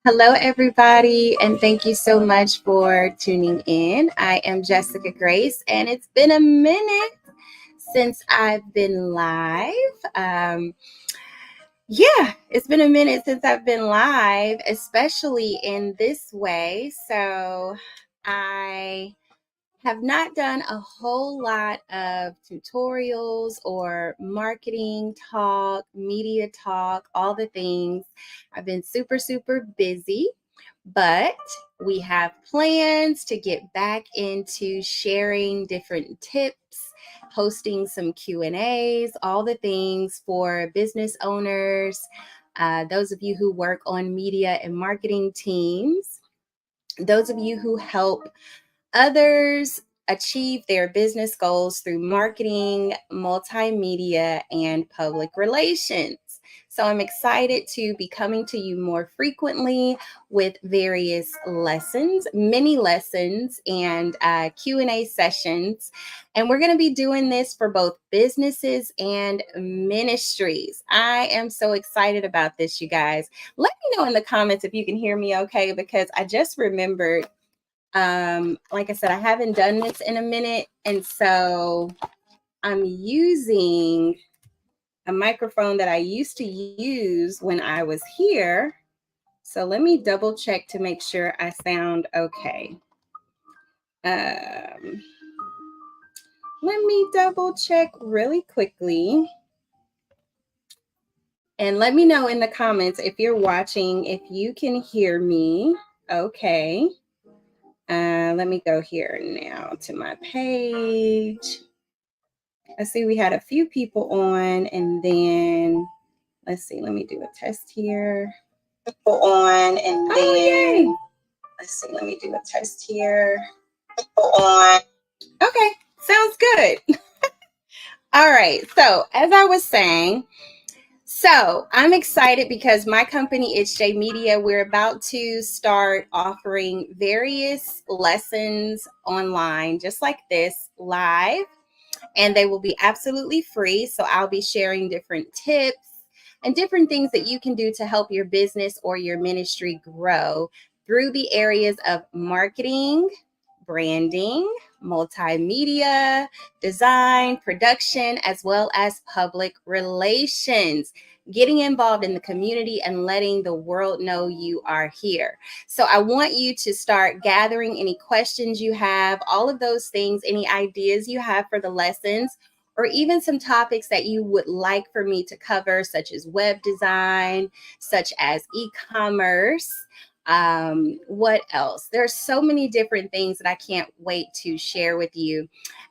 Hello, everybody, and thank you so much for tuning in. I am Jessica Grace, and it's been a minute since I've been live. It's been a minute since I've been live, especially in this way. So I have not done a whole lot of tutorials or marketing talk, media talk, all the things. I've been super, super busy, but we have plans to get back into sharing different tips, hosting some Q&As, all the things for business owners, those of you who work on media and marketing teams, those of you who help others achieve their business goals through marketing, multimedia, and public relations. So I'm excited to be coming to you more frequently with various lessons, mini lessons, and Q&A sessions. And we're going to be doing this for both businesses and ministries. I am so excited about this, you guys. Let me know in the comments if you can hear me okay, because I just remembered like I said, I haven't done this in a minute, and so I'm using a microphone that I used to use when I was here. So let me double check to make sure I sound okay. Let me double check really quickly. And let me know in the comments if you're watching, if you can hear me. Okay. Let me go here now to my page. I see we had a few people on, and then let's see, let me do a test here. People on, and then yay. Let's see, let me do a test here. People on. Okay, sounds good. All right, so as I was saying, so I'm excited because my company, It's J Media, we're about to start offering various lessons online, just like this, live. And they will be absolutely free. So I'll be sharing different tips and different things that you can do to help your business or your ministry grow through the areas of marketing, branding, multimedia, design, production, as well as public relations. Getting involved in the community and letting the world know you are here. So I want you to start gathering any questions you have, all of those things, any ideas you have for the lessons, or even some topics that you would like for me to cover, such as web design, such as e-commerce. What else? There's so many different things that I can't wait to share with you.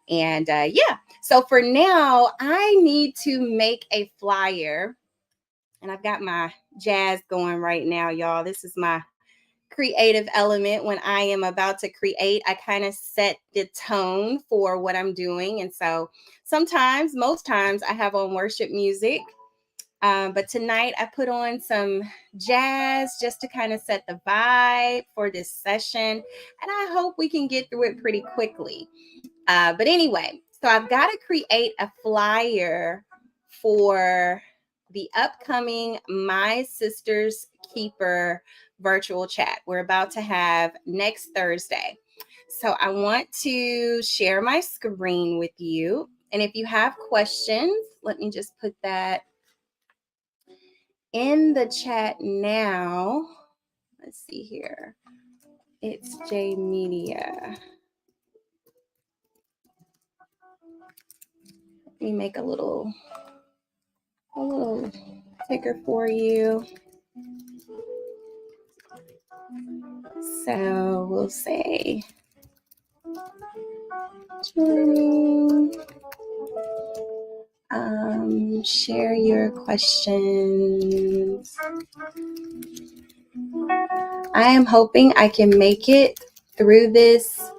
And so for now, I need to make a flyer. And I've got my jazz going right now, y'all. This is my creative element. When I am about to create, I kind of set the tone for what I'm doing. And so sometimes, most times, I have on worship music. But tonight I put on some jazz just to kind of set the vibe for this session. And I hope we can get through it pretty quickly. But anyway, so I've got to create a flyer for the upcoming My Sister's Keeper virtual chat we're about to have next Thursday. So I want to share my screen with you. And if you have questions, let me just put that in the chat now. Let's see here. It's J Media. Let me make a little ticker for you. So we'll say share your questions. I am hoping I can make it through this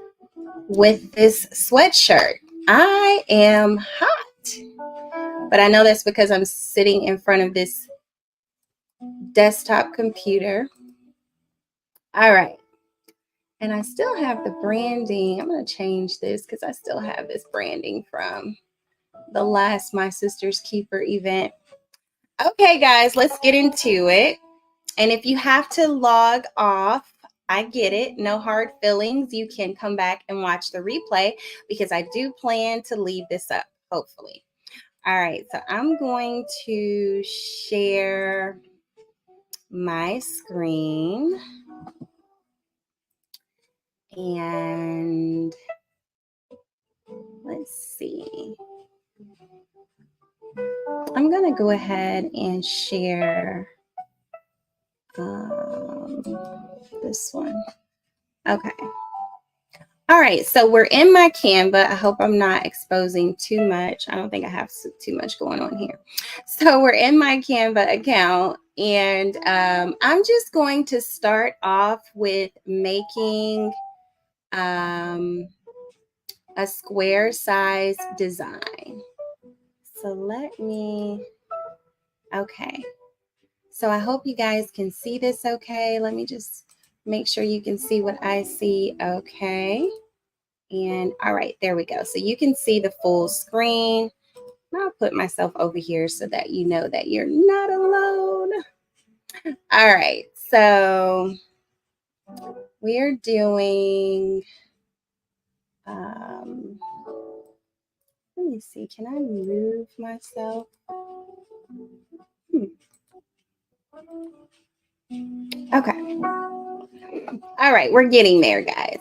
with this sweatshirt. I am hot, but I know that's because I'm sitting in front of this desktop computer. All right. And I still have the branding. I'm going to change this because I still have this branding from the last My Sister's Keeper event. Okay, guys, let's get into it. And if you have to log off, I get it. No hard feelings. You can come back and watch the replay because I do plan to leave this up, hopefully. All right, so I'm going to share my screen. And let's see. I'm going to go ahead and share this one. Okay. All right, so we're in my Canva. I hope I'm not exposing too much. I don't think I have too much going on here. So we're in my Canva account, and I'm just going to start off with making a square size design. So let me, okay. So I hope you guys can see this okay. Let me just make sure you can see what I see. Okay. And all right, there we go. So you can see the full screen. I'll put myself over here so that you know that you're not alone. All right, so we're doing, let me see, can I move myself? Okay. All right, we're getting there, guys.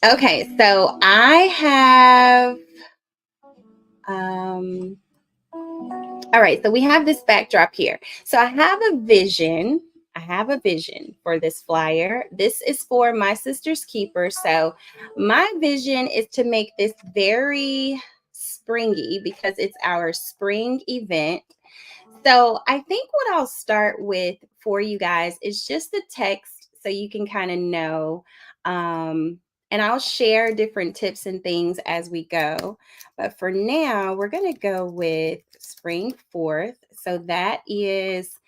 Okay, so I have, all right, so we have this backdrop here. So I have a vision. I have a vision for this flyer. This is for my sister's keeper. So my vision is to make this very springy because it's our spring event. So I think what I'll start with for you guys is just the text so you can kind of know. And I'll share different tips and things as we go. But for now, we're going to go with Spring 4th. So that is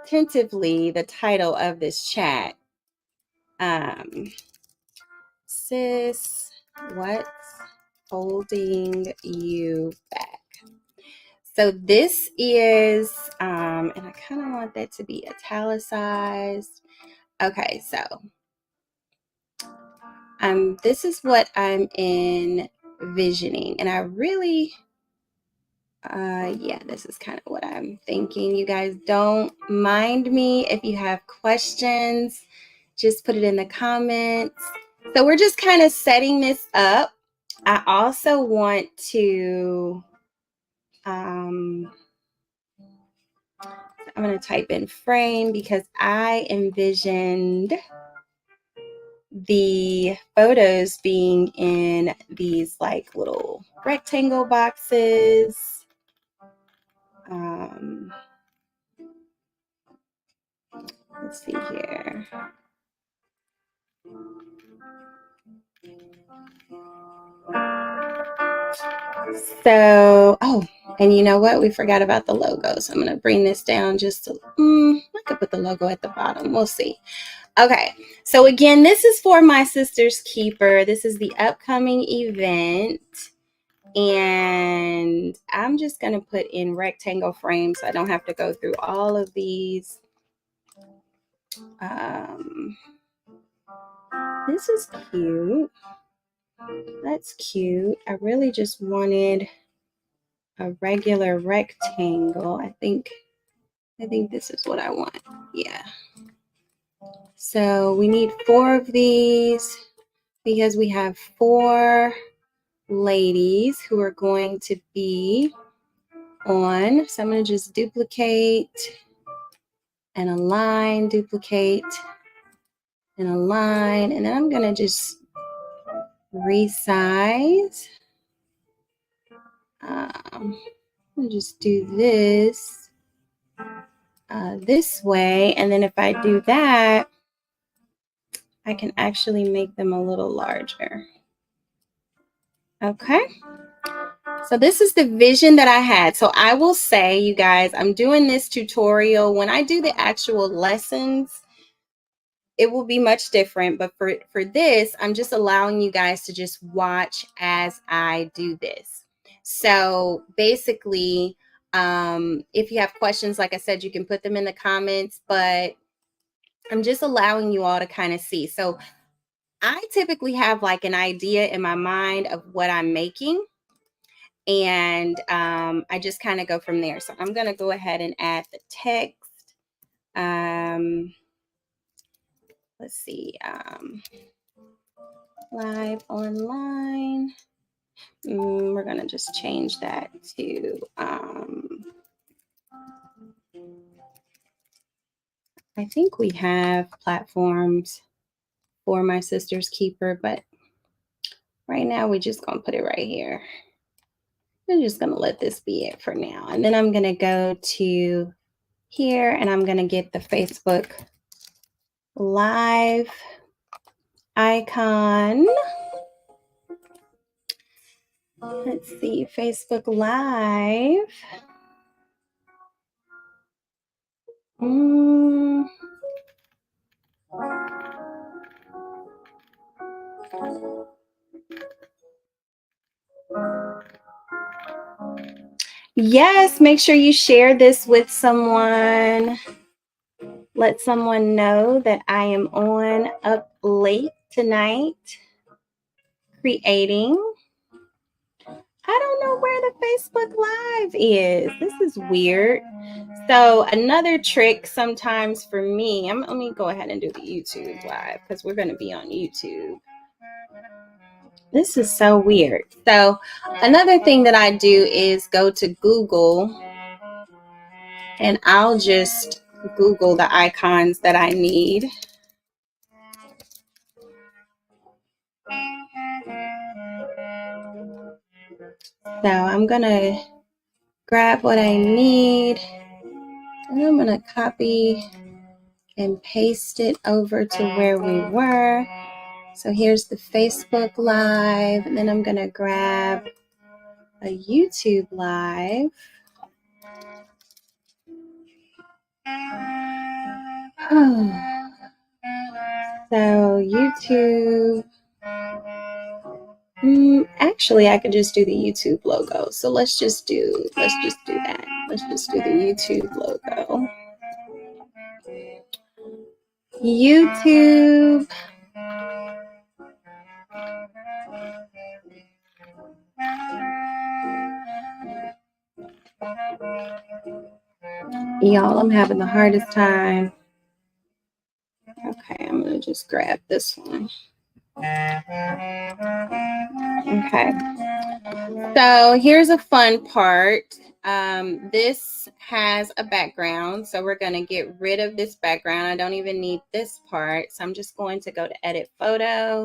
tentatively the title of this chat. Sis, what's holding you back? So this is, and I kind of want that to be italicized. Okay, so this is what I'm envisioning, and I really, yeah, this is kind of what I'm thinking. You guys don't mind me if you have questions, just put it in the comments. So we're just kind of setting this up. I also want to, I'm going to type in frame because I envisioned the photos being in these like little rectangle boxes. Let's see here. So, oh, and you know what? We forgot about the logo. So I'm going to bring this down just to, I could put the logo at the bottom. We'll see. Okay. So again, this is for my sister's keeper. This is the upcoming event. And I'm just going to put in rectangle frames so I don't have to go through all of these. This is cute. That's cute. I really just wanted a regular rectangle. I think this is what I want. Yeah. So we need 4 of these because we have 4 ladies who are going to be on. So I'm going to just duplicate and align, duplicate and align. And then I'm going to just resize. I'll just do this this way. And then if I do that, I can actually make them a little larger. Okay. So this is the vision that I had. So I will say, you guys, I'm doing this tutorial. When I do the actual lessons, it will be much different. But for this, I'm just allowing you guys to just watch as I do this. So basically, If you have questions, like I said, you can put them in the comments, but I'm just allowing you all to kind of see. So I typically have like an idea in my mind of what I'm making, and I just kind of go from there. So I'm going to go ahead and add the text. Let's see, live online. We're going to just change that to, I think we have platforms for my sister's keeper, but right now we're just going to put it right here. I'm just going to let this be it for now. And then I'm going to go to here and I'm going to get the Facebook Live icon. Let's see, Facebook Live. Yes, make sure you share this with someone. Let someone know that I am on up late tonight creating. I don't know where the Facebook Live is. This is weird. So another trick sometimes for me, let me go ahead and do the YouTube Live because we're going to be on YouTube. This is so weird. So another thing that I do is go to Google and I'll just Google the icons that I need. So I'm going to grab what I need and I'm going to copy and paste it over to where we were. So here's the Facebook Live, and then I'm going to grab a YouTube Live. So YouTube, actually I could just do the YouTube logo. So let's just do that. Let's just do the YouTube logo. YouTube. Y'all, I'm having the hardest time. Okay, I'm going to just grab this one. Okay. So here's a fun part. This has a background. So we're going to get rid of this background. I don't even need this part. So I'm just going to go to edit photo.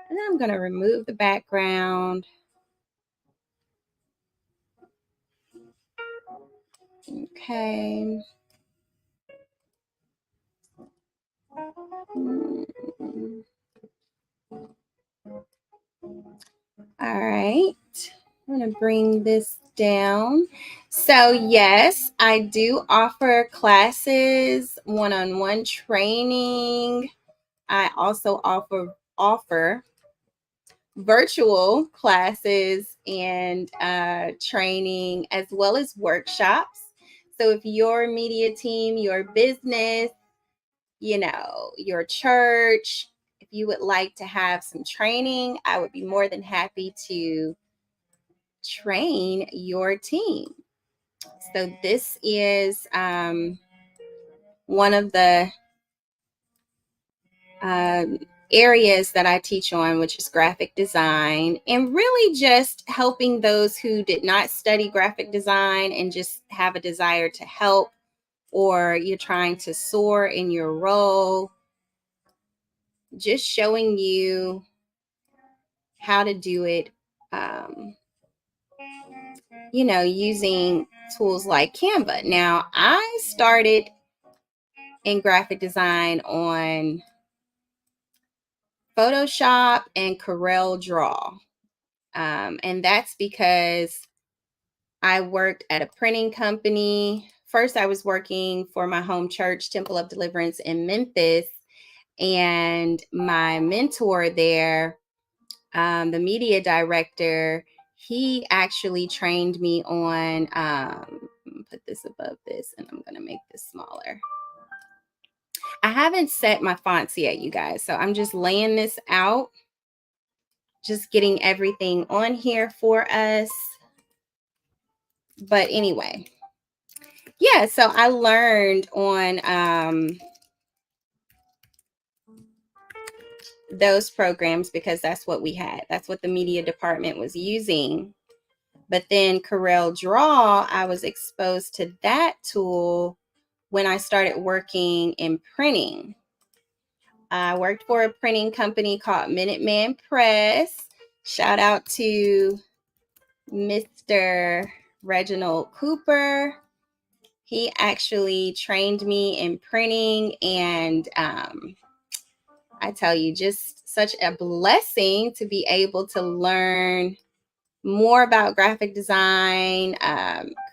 And then I'm going to remove the background. Okay. All right. I'm going to bring this down. So yes, I do offer classes, one-on-one training. I also offer virtual classes and training as well as workshops. So if your media team, your business, your church, if you would like to have some training, I would be more than happy to train your team. So this is one of the areas that I teach on, which is graphic design, and really just helping those who did not study graphic design and just have a desire to help, or you're trying to soar in your role, just showing you how to do it, using tools like Canva. Now, I started in graphic design on Photoshop and Corel Draw. And that's because I worked at a printing company. First, I was working for my home church, Temple of Deliverance in Memphis. And my mentor there, the media director, he actually trained me on put this above this, and I'm going to make this smaller. I haven't set my fonts yet, you guys, so I'm just laying this out, just getting everything on here for us. But anyway, yeah, so I learned on those programs because that's what we had. That's what the media department was using. But then Corel Draw, I was exposed to that tool when I started working in printing. I worked for a printing company called Minuteman Press. Shout out to Mr. Reginald Cooper. He actually trained me in printing, and I tell you, just such a blessing to be able to learn more about graphic design,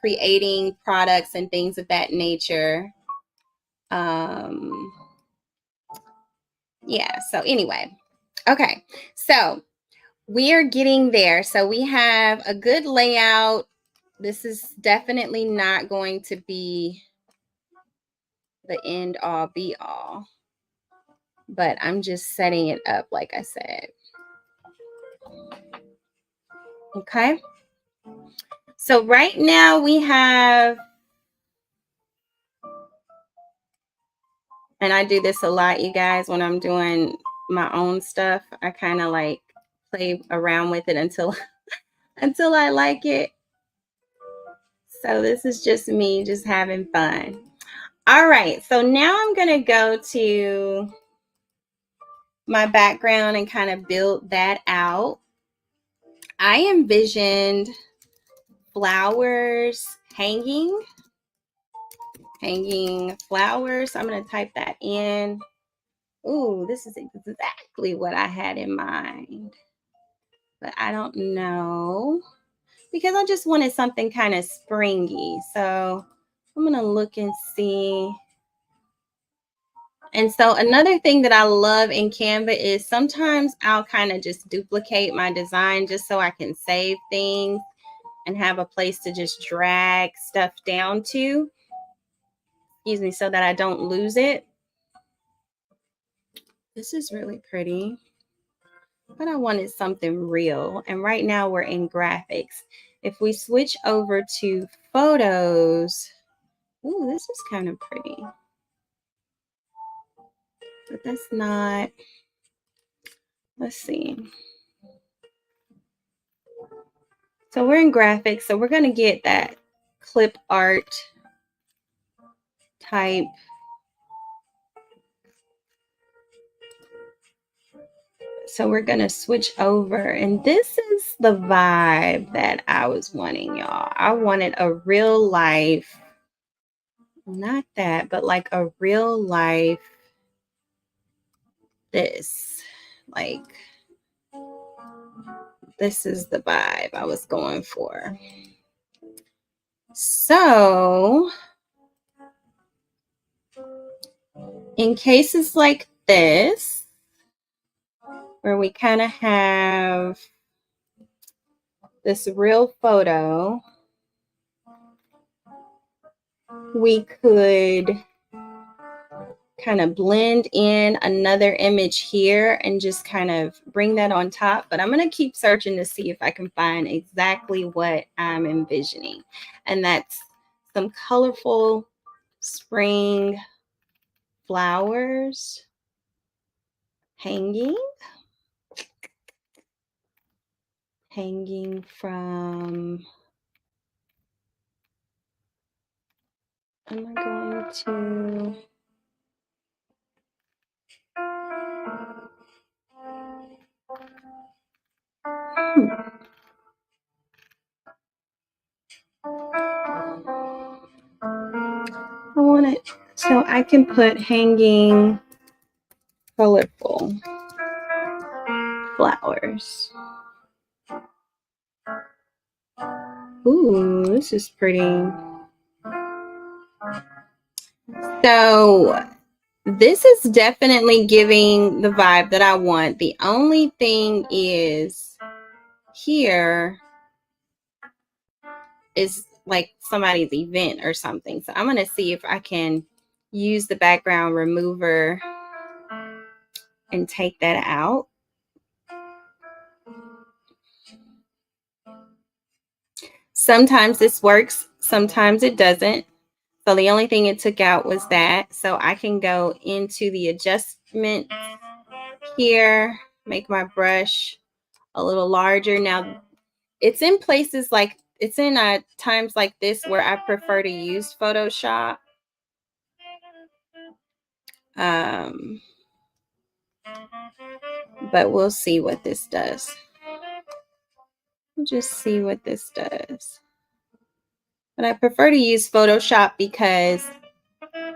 creating products and things of that nature. Yeah, so anyway, okay, so we are getting there. So we have a good layout. This is definitely not going to be the end all be all, but I'm just setting it up like I said. Okay, so right now we have, and I do this a lot, you guys, when I'm doing my own stuff. I kind of like play around with it until until I like it. So this is just me just having fun. All right, so now I'm gonna go to my background and kind of build that out. I envisioned flowers hanging flowers. I'm gonna type that in. Ooh, this is exactly what I had in mind, but I don't know, because I just wanted something kind of springy. So I'm gonna look and see. And so another thing that I love in Canva is sometimes I'll kind of just duplicate my design just so I can save things and have a place to just drag stuff down to. Excuse me, so that I don't lose it. This is really pretty, but I wanted something real. And right now we're in graphics. If we switch over to photos, ooh, this is kind of pretty. But that's not, let's see. So we're in graphics, so we're gonna get that clip art type. So we're gonna switch over, and this is the vibe that I was wanting, y'all. I wanted a real life, not that, but like a real life this. Like, this is the vibe I was going for. So in cases like this, where we kind of have this real photo, we could kind of blend in another image here and just kind of bring that on top. But I'm going to keep searching to see if I can find exactly what I'm envisioning. And that's some colorful spring flowers hanging from, am I going to, I want it so I can put hanging colorful flowers. Ooh, this is pretty. So this is definitely giving the vibe that I want. The only thing is here is like somebody's event or something. So I'm going to see if I can use the background remover and take that out. Sometimes this works, sometimes it doesn't. So the only thing it took out was that. So I can go into the adjustment here, make my brush a little larger. Now it's in places like, it's in times like this where I prefer to use Photoshop. But we'll see what this does. We'll just see what this does. But I prefer to use Photoshop because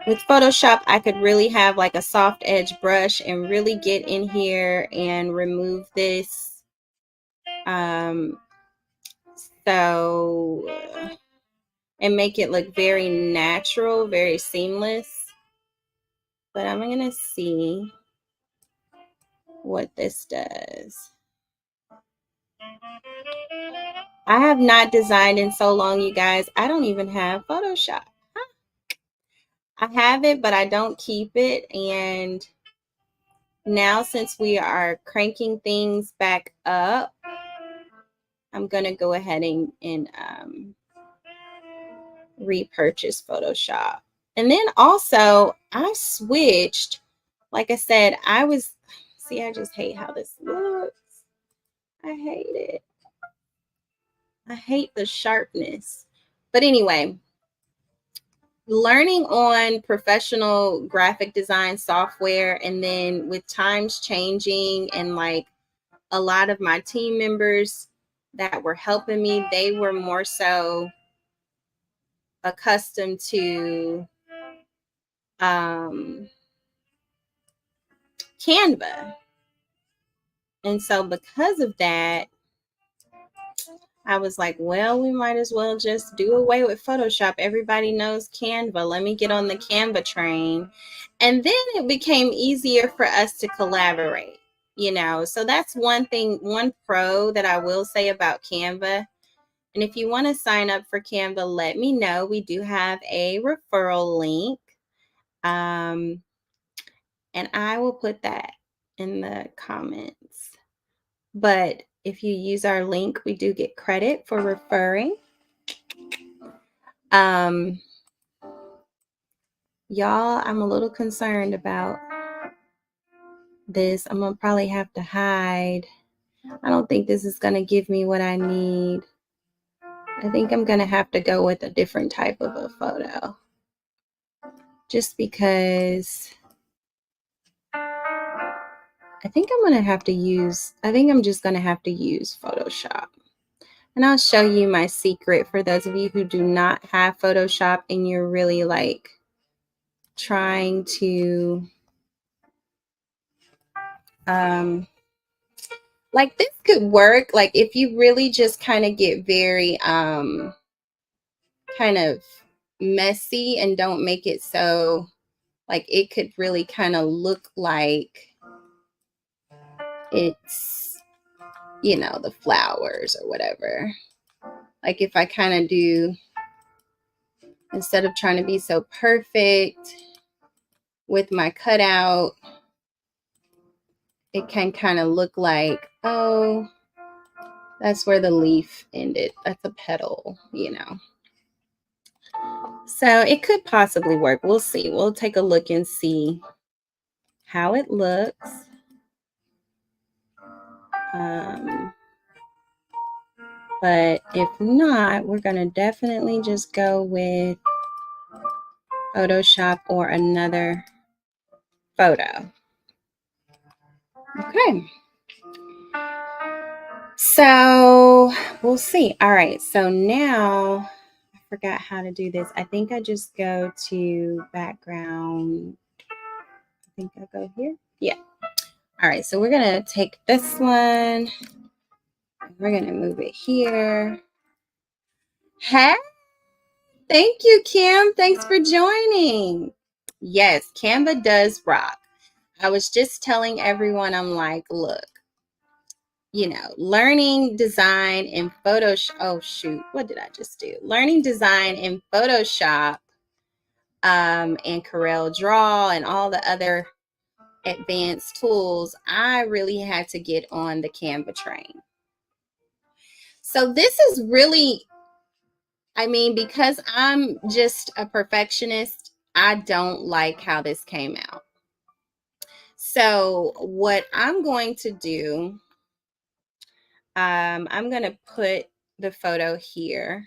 with Photoshop, I could really have like a soft edge brush and really get in here and remove this. And make it look very natural, very seamless. But I'm going to see what this does. I have not designed in so long, you guys. I don't even have Photoshop. I have it, but I don't keep it. And now since we are cranking things back up, I'm going to go ahead and repurchase Photoshop. And then also I switched, like I said, I just hate how this looks. I hate it. I hate the sharpness. But anyway, learning on professional graphic design software, and then with times changing and like a lot of my team members that were helping me, they were more so accustomed to Canva. And so because of that, I was like, well, we might as well just do away with Photoshop. Everybody knows Canva. Let me get on the Canva train. And then it became easier for us to collaborate, So that's one thing, one pro that I will say about Canva. And if you want to sign up for Canva, let me know. We do have a referral link. And I will put that in the comments. But if you use our link, we do get credit for referring. Y'all, I'm a little concerned about this. I'm gonna probably have to hide. I don't think this is gonna give me what I need. I think I'm gonna have to go with a different type of a photo. Just because I think I'm just gonna have to use Photoshop. And I'll show you my secret for those of you who do not have Photoshop and you're really like trying to like this could work like if you really just kind of get very kind of messy and don't make it so like it could really kind of look like it's the flowers or whatever. Like if I kind of do, instead of trying to be so perfect with my cutout, it can kind of look like, oh, that's where the leaf ended. That's a petal, So it could possibly work. We'll see. We'll take a look and see how it looks. But if not, we're going to definitely just go with Photoshop or another photo. Okay. So we'll see. All right. So now I forgot how to do this. I think I just go to background. I think I go here. Yeah. All right. So we're going to take this one. We're going to move it here. Hey. Thank you, Kim. Thanks for joining. Yes, Canva does rock. I was just telling everyone, I'm like, look, you know, learning design in Photoshop. Oh, shoot. What did I just do? Learning design in Photoshop and Corel Draw and all the other advanced tools, I really had to get on the Canva train. So this is really, I mean, because I'm just a perfectionist, I don't like how this came out. So what I'm going to do, I'm going to put the photo here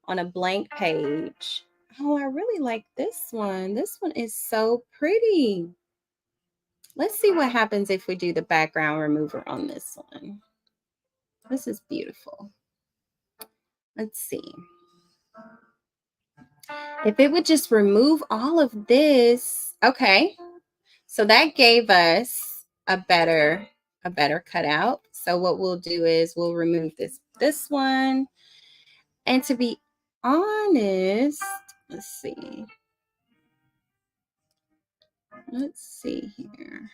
on a blank page. Oh, I really like this one. This one is so pretty. Let's see what happens if we do the background remover on this one. This is beautiful. Let's see. If it would just remove all of this. Okay. So that gave us a better cutout. So what we'll do is we'll remove this one. And to be honest, let's see. Let's see here.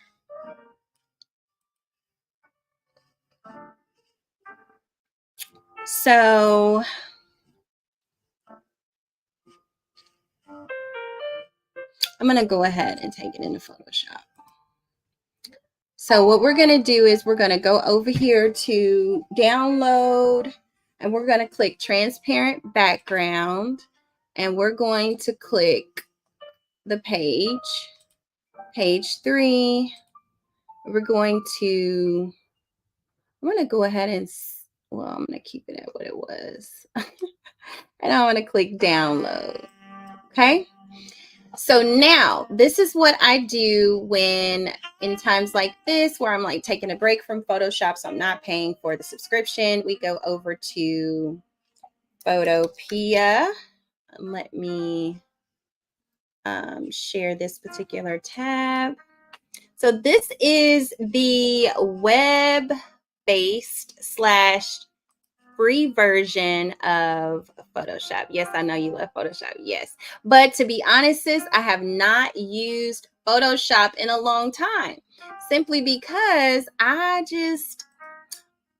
So I'm going to go ahead and take it into Photoshop. So what we're going to do is we're going to go over here to download, and we're going to click transparent background, and we're going to click the page 3. We're going to, I'm going to go ahead and, well, I'm going to keep it at what it was. And I want to click download. Okay. So now this is what I do when in times like this, where I'm like taking a break from Photoshop, so I'm not paying for the subscription. We go over to Photopea. Let me share this particular tab. So this is the web-based / free version of Photoshop. Yes, I know you love Photoshop. Yes. But to be honest, sis, I have not used Photoshop in a long time, simply because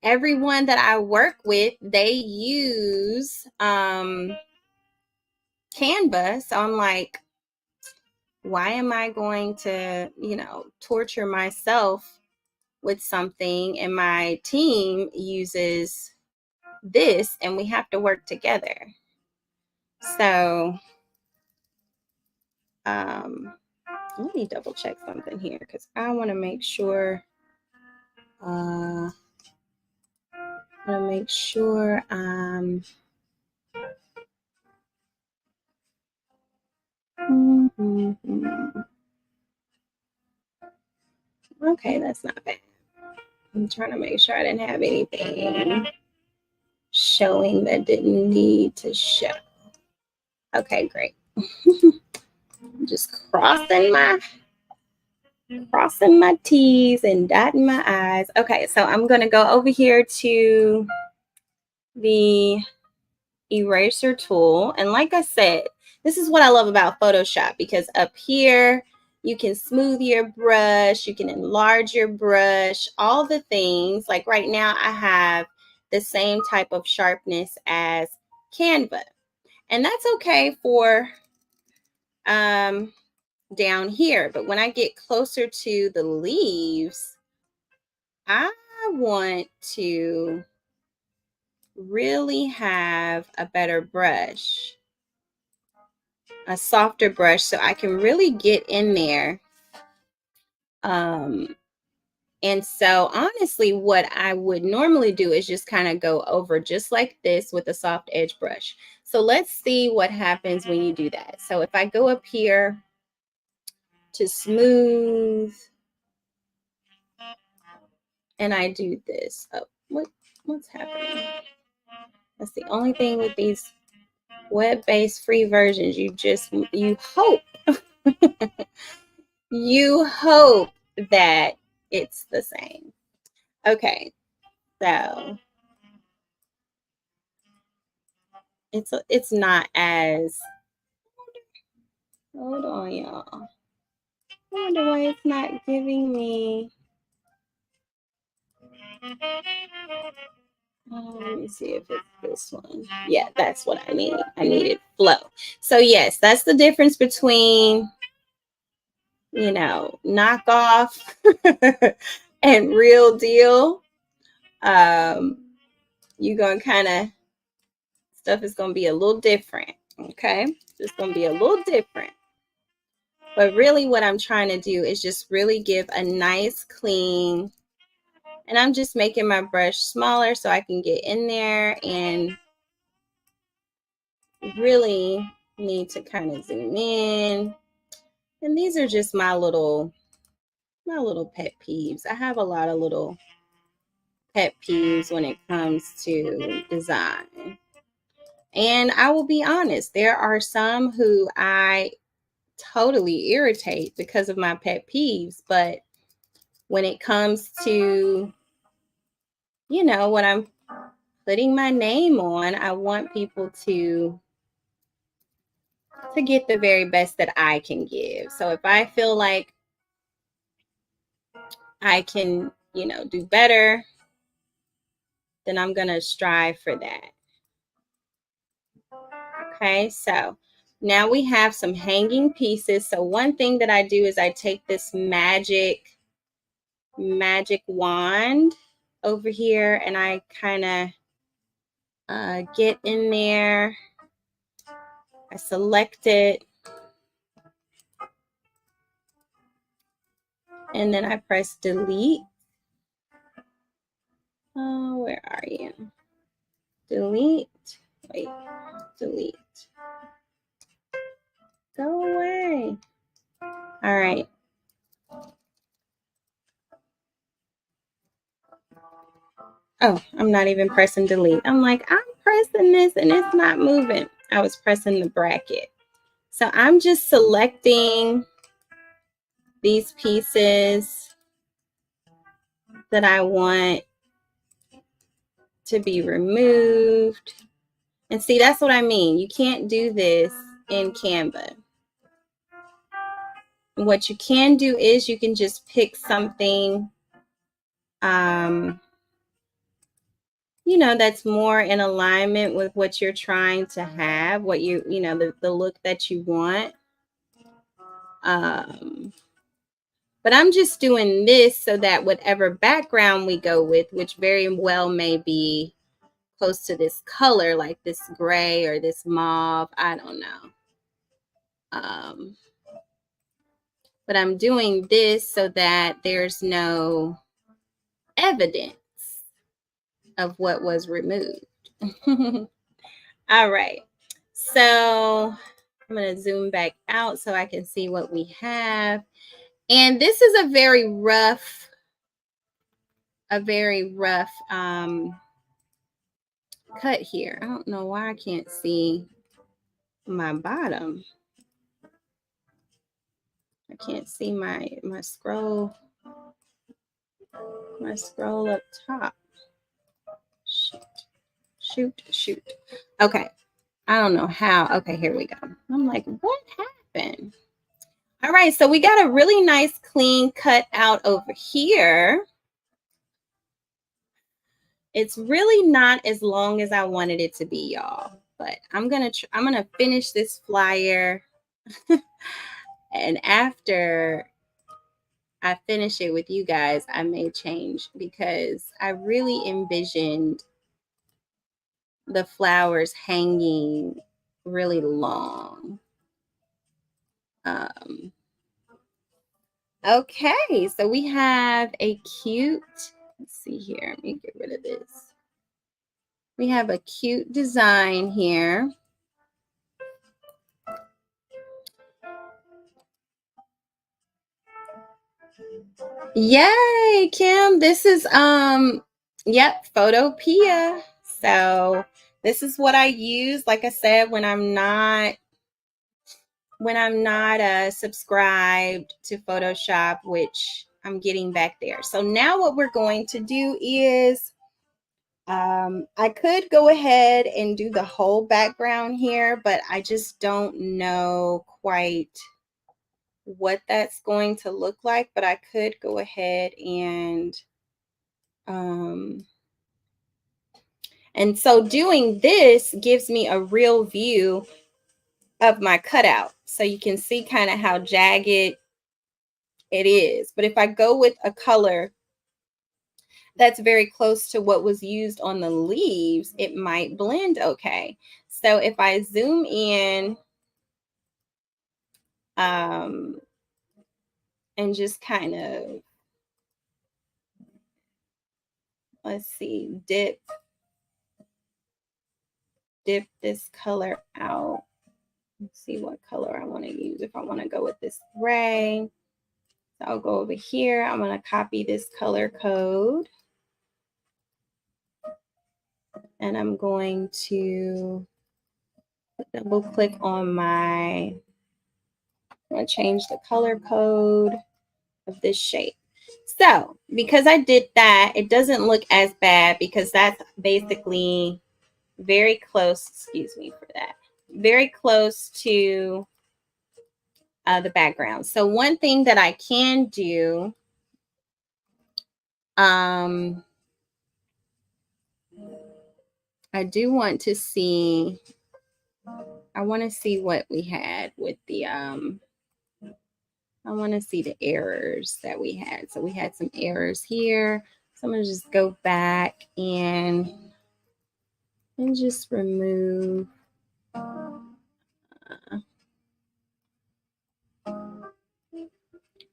everyone that I work with, they use Canva. So I'm like, why am I going to, torture myself with something, and my team uses this and we have to work together? So let me double check something here, because I want to make sure okay, that's not bad. I'm trying to make sure I didn't have anything showing that didn't need to show. Okay, great. I'm just crossing my T's and dotting my I's. Okay, so I'm going to go over here to the eraser tool. And like I said, this is what I love about Photoshop, because up here, you can smooth your brush, you can enlarge your brush, all the things. Like right now, I have the same type of sharpness as Canva. And that's okay for down here. But when I get closer to the leaves, I want to really have a better brush, a softer brush, so I can really get in there. And so honestly, what I would normally do is just kind of go over just like this with a soft edge brush. So let's see what happens when you do that. So if I go up here to smooth and I do this, oh, what's happening? That's the only thing with these web-based free versions. You hope you hope that it's the same. Okay, so it's not as, hold on, y'all. I wonder why it's not giving me. Let me see if it's this one. Yeah, that's what I need. I needed flow. So yes, that's the difference between, you know, knockoff and real deal. You're going to kind of, stuff is going to be a little different. Okay. It's going to be a little different. But really what I'm trying to do is just really give a nice clean, and I'm just making my brush smaller so I can get in there and really need to kind of zoom in. And these are just my little pet peeves. I have a lot of little pet peeves when it comes to design. And I will be honest, there are some who I totally irritate because of my pet peeves. But when it comes to, you know, what I'm putting my name on, I want people to get the very best that I can give. So if I feel like I can, you know, do better, then I'm going to strive for that. Okay, so now we have some hanging pieces. So one thing that I do is I take this magic wand over here and I kind of get in there. I select it. And then I press delete. Oh, where are you? Delete. Wait, delete. Go away. All right. Oh, I'm not even pressing delete. I'm like, I'm pressing this and it's not moving. I was pressing the bracket. So I'm just selecting these pieces that I want to be removed. And see, that's what I mean. You can't do this in Canva. What you can do is you can just pick something, you know, that's more in alignment with what you're trying to have, what you know, the look that you want. But I'm just doing this so that whatever background we go with, which very well may be close to this color, like this gray or this mauve, I don't know. But I'm doing this so that there's no evidence of what was removed. All right. So I'm going to zoom back out so I can see what we have. And this is a very rough cut here. I don't know why I can't see my bottom. I can't see my scroll up top. Shoot. Okay. I don't know how. Okay, here we go. I'm like, what happened? All right, so we got a really nice clean cut out over here. It's really not as long as I wanted it to be, y'all. But I'm gonna finish this flyer, and after I finish it with you guys, I may change because I really envisioned the flowers hanging really long. Okay, so we have a cute, let's see here, let me get rid of this. We have a cute design here. Yay, Kim. This is yep, Photopea. So this is what I use, like I said, when I'm not subscribed to Photoshop, which I'm getting back there. So now what we're going to do is I could go ahead and do the whole background here, but I just don't know quite what that's going to look like. But I could go ahead and And so doing this gives me a real view of my cutout. So you can see kind of how jagged it is. But if I go with a color that's very close to what was used on the leaves, it might blend okay. So if I zoom in and just kind of, let's see, dip this color out. Let's see what color I want to use. If I want to go with this gray, so I'll go over here. I'm going to copy this color code. And I'm going to double click on I'm going to change the color code of this shape. So because I did that, it doesn't look as bad because that's basically very close, excuse me for that, very close to the background. So one thing that I can do, I do want to see, I want to see what we had with the, I want to see the errors that we had. So we had some errors here. So I'm going to just go back and just remove.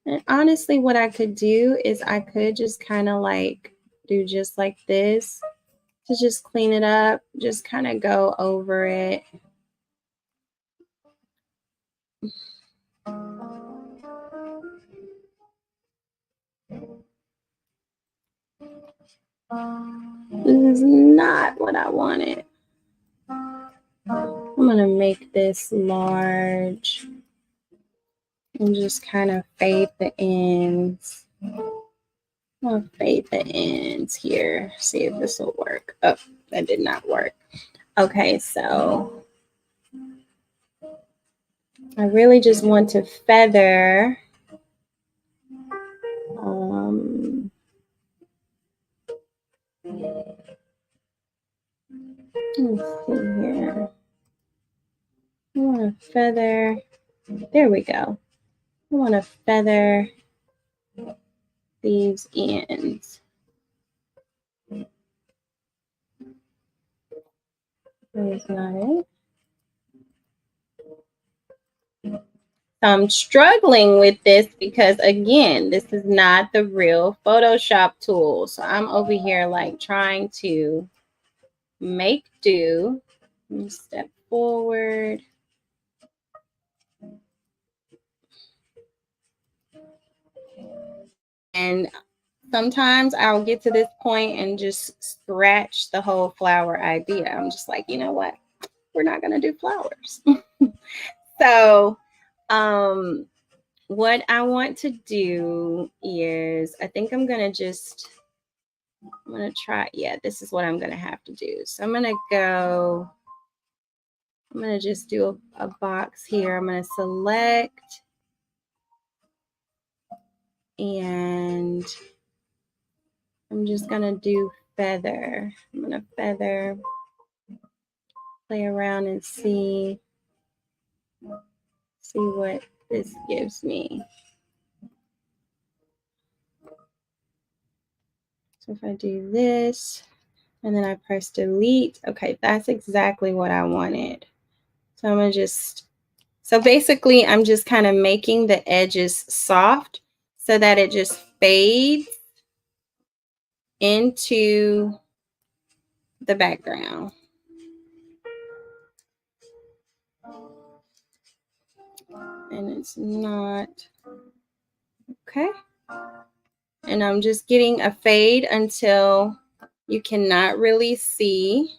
And honestly, what I could do is I could just kind of like do just like this to just clean it up, just kind of go over it. This is not what I wanted. I'm going to make this large and just kind of fade the ends. I'll fade the ends here. See if this will work. Oh, that did not work. Okay, so I really just want to feather. Let's see here. I want to feather. There we go. I want to feather these ends. That's not it. I'm struggling with this because, again, this is not the real Photoshop tool. So I'm over here like trying to make do. Step forward. And sometimes I'll get to this point and just scratch the whole flower idea. I'm just like, you know what? We're not going to do flowers. So what I want to do is, I think I'm going to try, yeah, this is what I'm going to have to do. So I'm going to just do a box here. I'm going to select and I'm just going to do feather. I'm going to feather, play around and see what this gives me. So if I do this and then I press delete, okay, that's exactly what I wanted. So I'm going to just, so basically I'm just kind of making the edges soft so that it just fades into the background. And it's not, okay. And I'm just getting a fade until you cannot really see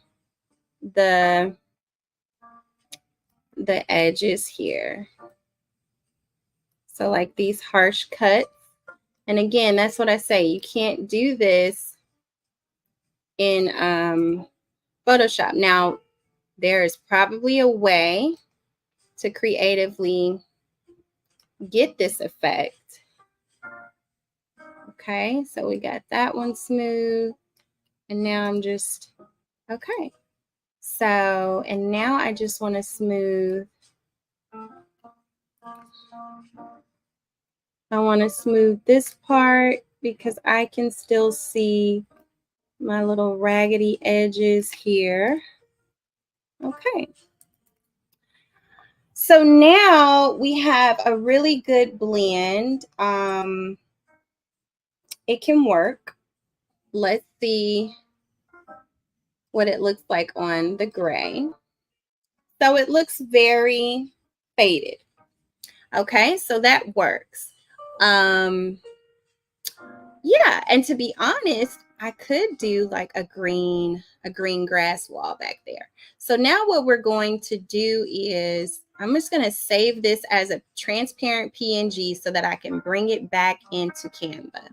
the edges here. So like these harsh cuts. And again, that's what I say. You can't do this in Photoshop. Now, there is probably a way to creatively get this effect. Okay, so we got that one smooth. And now I'm just, okay. So, and now I just want to smooth. I want to smooth this part because I can still see my little raggedy edges here. Okay. So now we have a really good blend. It can work. Let's see what it looks like on the gray. So it looks very faded. Okay, so that works. Yeah, and to be honest, I could do like a green grass wall back there. So now what we're going to do is I'm just going to save this as a transparent PNG so that I can bring it back into Canva.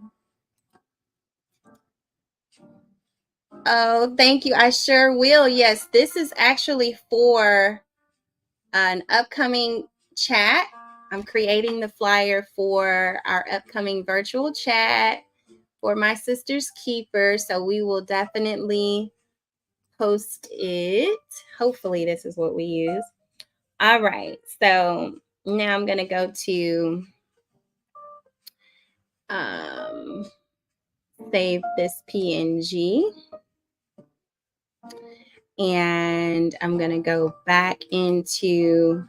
Oh, thank you. I sure will. Yes, this is actually for an upcoming chat. I'm creating the flyer for our upcoming virtual chat for my sister's keeper. So we will definitely post it. Hopefully this is what we use. All right. So now I'm going to go to save this PNG. And I'm going to go back into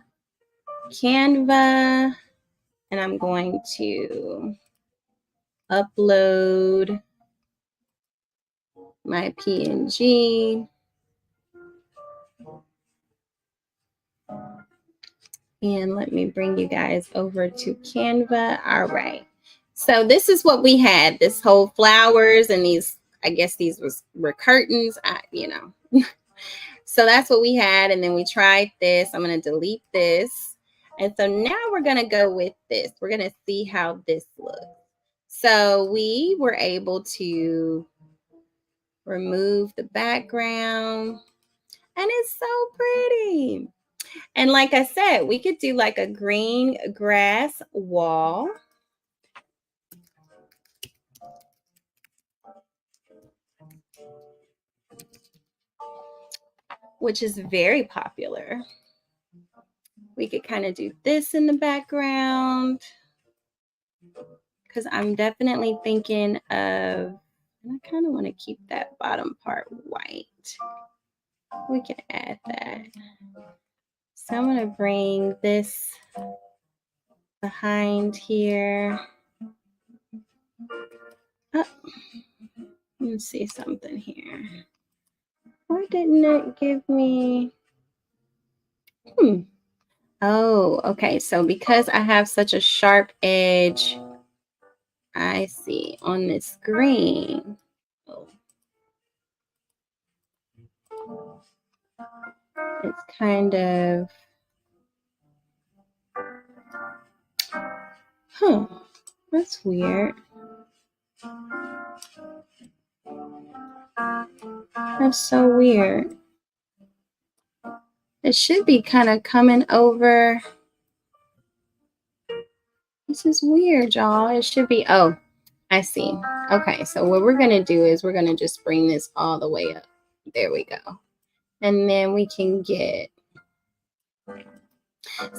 Canva and I'm going to upload my PNG. And let me bring you guys over to Canva. All right. So this is what we had, this whole flowers and these, I guess these were curtains, you know. So that's what we had. And then we tried this. I'm going to delete this. And so now we're going to go with this. We're going to see how this looks. So we were able to remove the background and it's so pretty. And like I said, we could do like a green grass wall. Which is very popular. We could kind of do this in the background because I'm definitely thinking of, and I kind of want to keep that bottom part white. We can add that. So I'm going to bring this behind here. Oh, let me see something here. Why didn't it give me? Oh, okay. So because I have such a sharp edge, I see on this green. Oh. It's kind of, that's weird. That's so weird. It should be kind of coming over. This is weird, y'all. It should be, oh, I see. Okay, so what we're going to do is we're going to just bring this all the way up. There we go. And then we can get,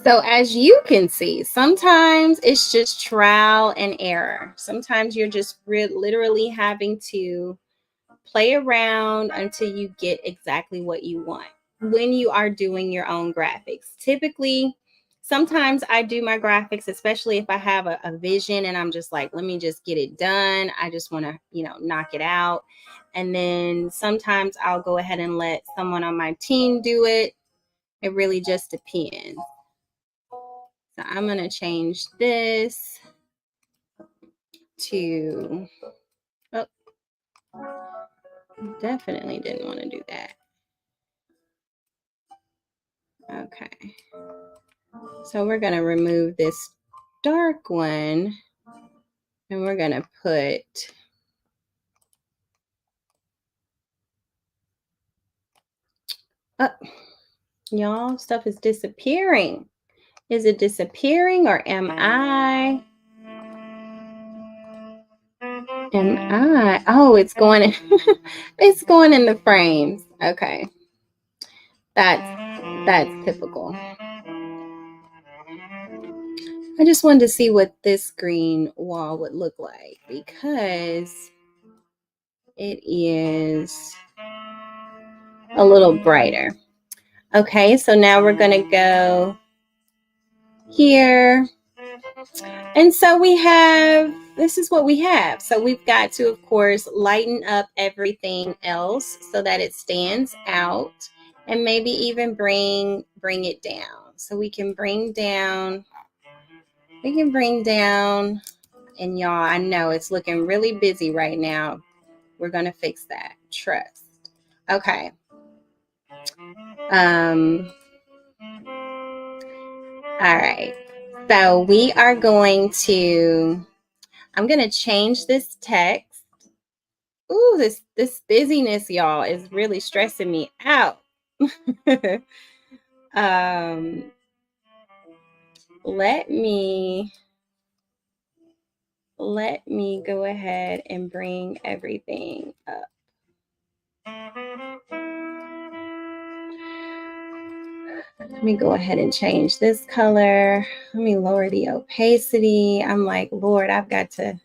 so as you can see, sometimes it's just trial and error. Sometimes you're just literally having to play around until you get exactly what you want when you are doing your own graphics. Typically, sometimes I do my graphics, especially if I have a vision and I'm just like, let me just get it done. I just want to, knock it out. And then sometimes I'll go ahead and let someone on my team do it. It really just depends. So I'm going to change this to, oh, definitely didn't want to do that. Okay. So we're going to remove this dark one and we're going to put up. Y'all, stuff is disappearing. Is it disappearing or am I? am I? Oh, it's going in. It's going in the frames. Okay. That's typical. I just wanted to see what this green wall would look like because it is a little brighter. Okay, so now we're going to go here. And so this is what we have. So we've got to, of course, lighten up everything else so that it stands out, and maybe even bring it down. So we can bring down, and y'all, I know it's looking really busy right now. We're going to fix that. Trust. Okay. All right. So we are going to, I'm going to change this text. Ooh, this busyness, y'all, is really stressing me out. Let me go ahead and bring everything up. Let me go ahead and change this color. Let me lower the opacity. I'm like, Lord, I got to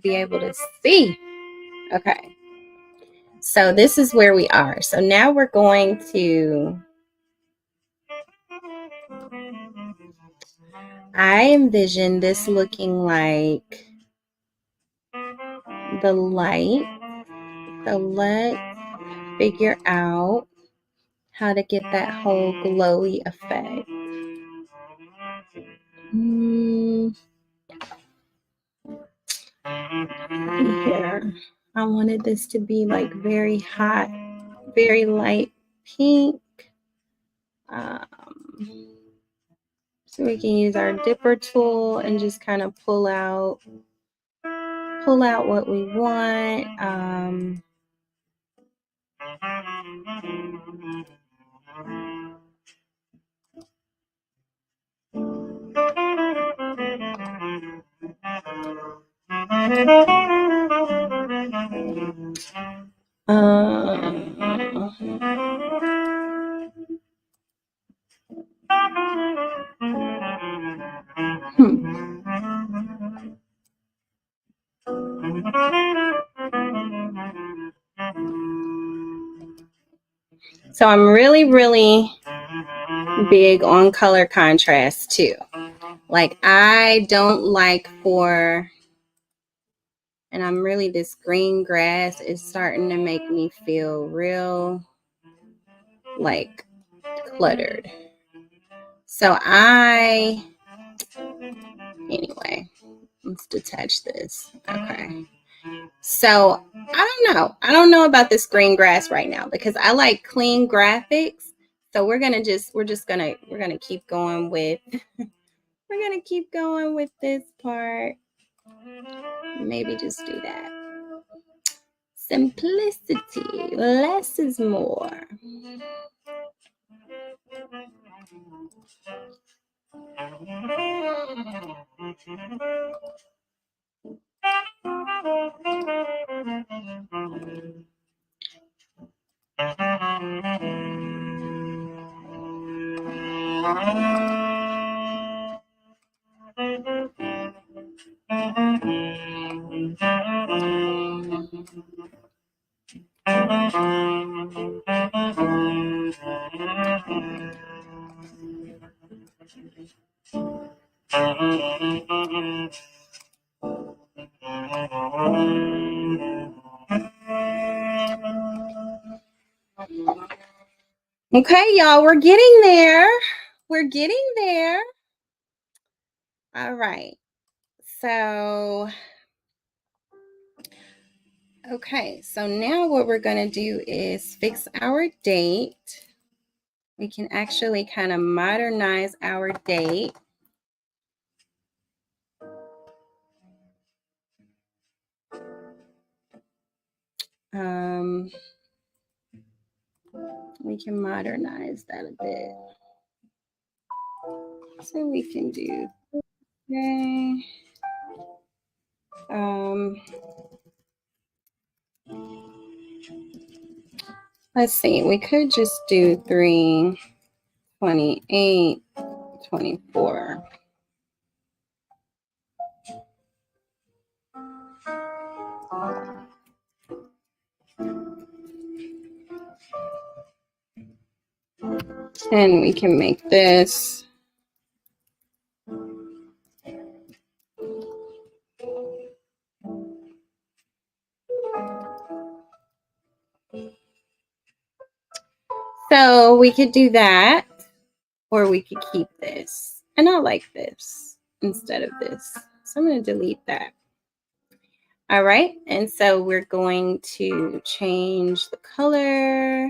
be able to see. Okay. So this is where we are. So now we're going to, I envision this looking like the light. So let's figure out how to get that whole glowy effect. Here, I wanted this to be like very hot, very light pink. So we can use our dipper tool and just kind of pull out what we want. So I'm really, really big on color contrast too. Like I don't like and I'm really, this green grass is starting to make me feel real like cluttered. So anyway, let's detach this. Okay. So I don't know about this green grass right now because I like clean graphics. So we're gonna keep going with this part. Maybe just do that. Simplicity, less is more. Okay, y'all, we're getting there. We're getting there. All right. So, okay. So now what we're going to do is fix our date. We can actually kind of modernize our date. We can modernize that a bit. So we can do, okay. Let's see, we could just do 3, 28, 24. And we can make this so we could do that, or we could keep this. And I like this instead of this. So I'm going to delete that. All right. And so we're going to change the color.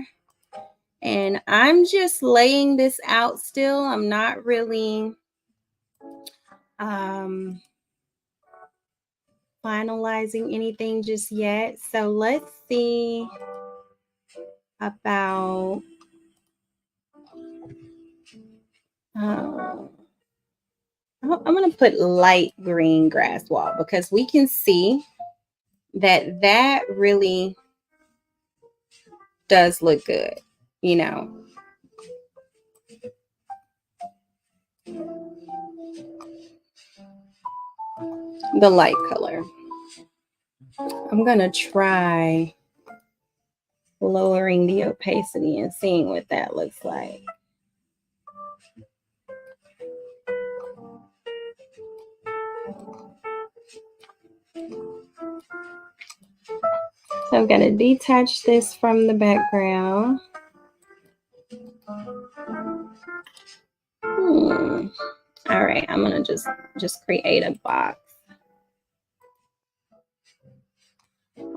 And I'm just laying this out still. I'm not really finalizing anything just yet. So let's see about I'm going to put light green grass wall because we can see that that really does look good, you know. The light color. I'm going to try lowering the opacity and seeing what that looks like. So I'm going to detach this from the background. All right, I'm going to just create a box.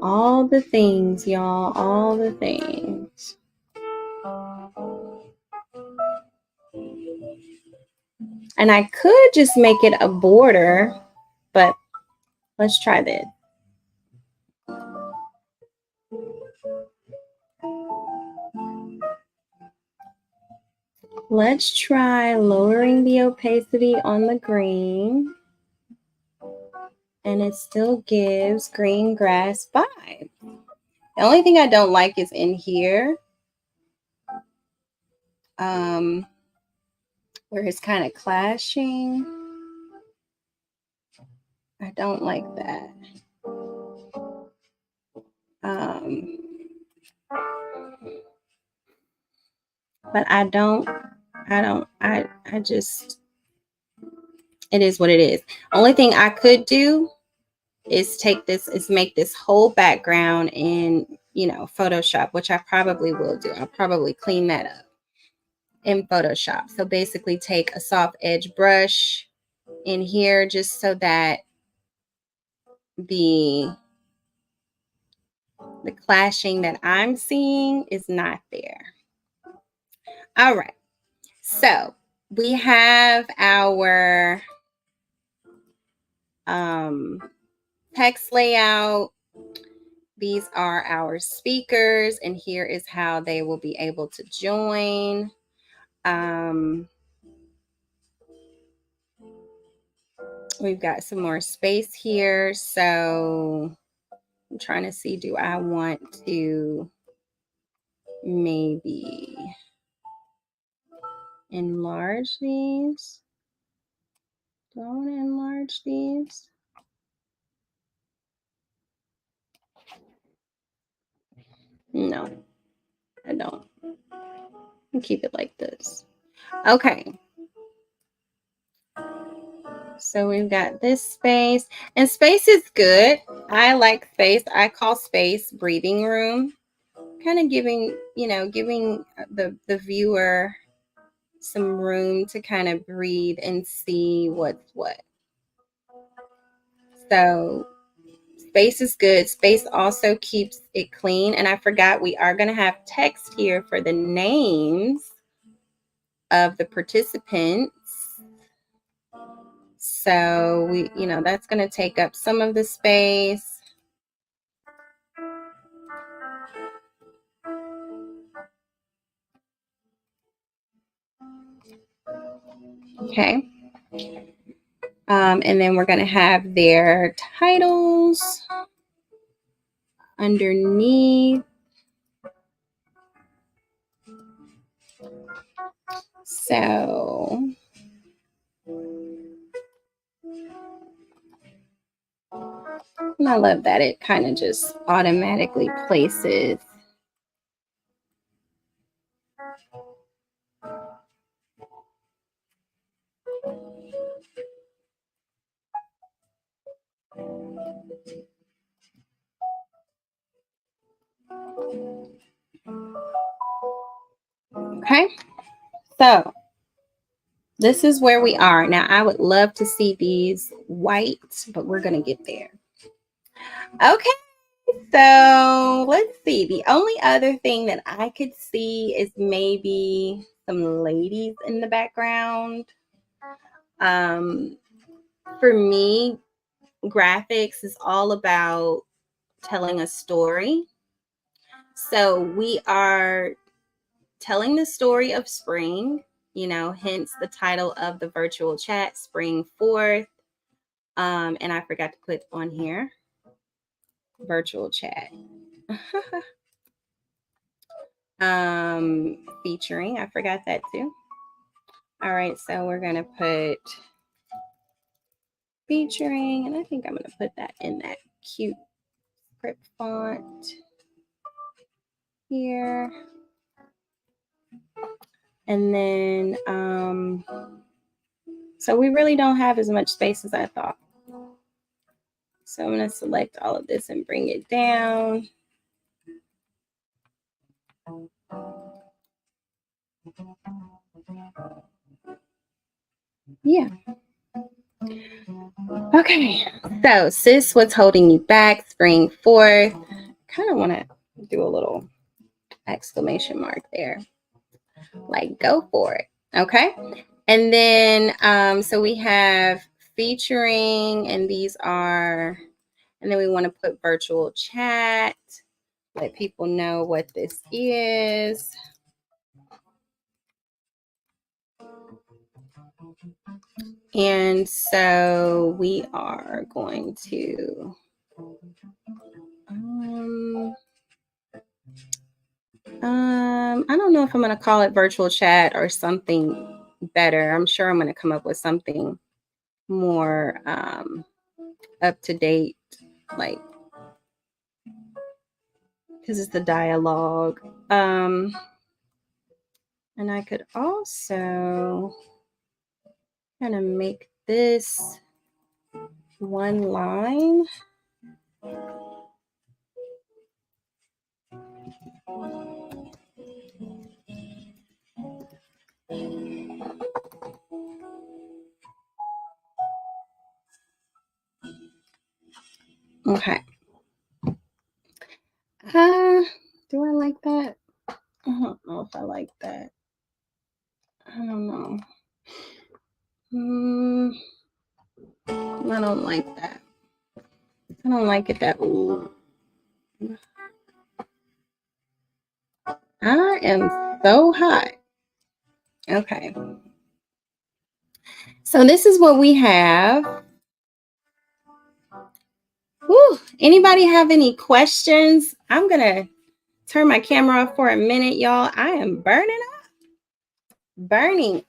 All the things, y'all, all the things. And I could just make it a border, but let's try this. Let's try lowering the opacity on the green. And it still gives green grass vibe. The only thing I don't like is in here, where it's kind of clashing. I don't like that. But I just, it is what it is. Only thing I could do is make this whole background in, you know, Photoshop, which I probably will do. I'll probably clean that up in Photoshop. So basically take a soft edge brush in here just so that the clashing that I'm seeing is not there. All right. So we have our text layout. These are our speakers, and here is how they will be able to join. We've got some more space here. So I'm trying to see, do I want to maybe enlarge these? Do I want to enlarge these? No, I don't. I'll keep it like this. Okay. So we've got this space, and space is good. I like space. I call space breathing room, kind of giving the viewer some room to kind of breathe and see what's what. So space is good. Space also keeps it clean. And I forgot, we are going to have text here for the names of the participants. So that's going to take up some of the space. Okay. And then we're going to have their titles underneath. So and I love that it kind of just automatically places. Okay, so this is where we are. Now, I would love to see these white, but we're going to get there. Okay, so let's see. The only other thing that I could see is maybe some ladies in the background. For me, graphics is all about telling a story. So we are telling the story of spring, you know, hence the title of the virtual chat, Spring Forth. And I forgot to put on here virtual chat. Featuring, I forgot that too. All right, so we're gonna put featuring, and I think I'm gonna put that in that cute script font here. And then so we really don't have as much space as I thought. So I'm going to select all of this and bring it down. Yeah. Okay. So, sis, what's holding you back? Spring forth. Kind of want to do a little exclamation mark there. Like, go for it. Okay. And then, so we have featuring, and these are, and then we want to put virtual chat. Let people know what this is. And so we are going to I don't know if I'm going to call it virtual chat or something better. I'm sure I'm going to come up with something more up to date, like because it's the dialogue. And I could also kind of make this one line. Okay. Do I like that? I don't know if I like that. I don't know. I don't like that. I don't like it that ooh. I am so hot. Okay. So this is what we have. Whew. Anybody have any questions? I'm gonna turn my camera off for a minute, y'all. I am burning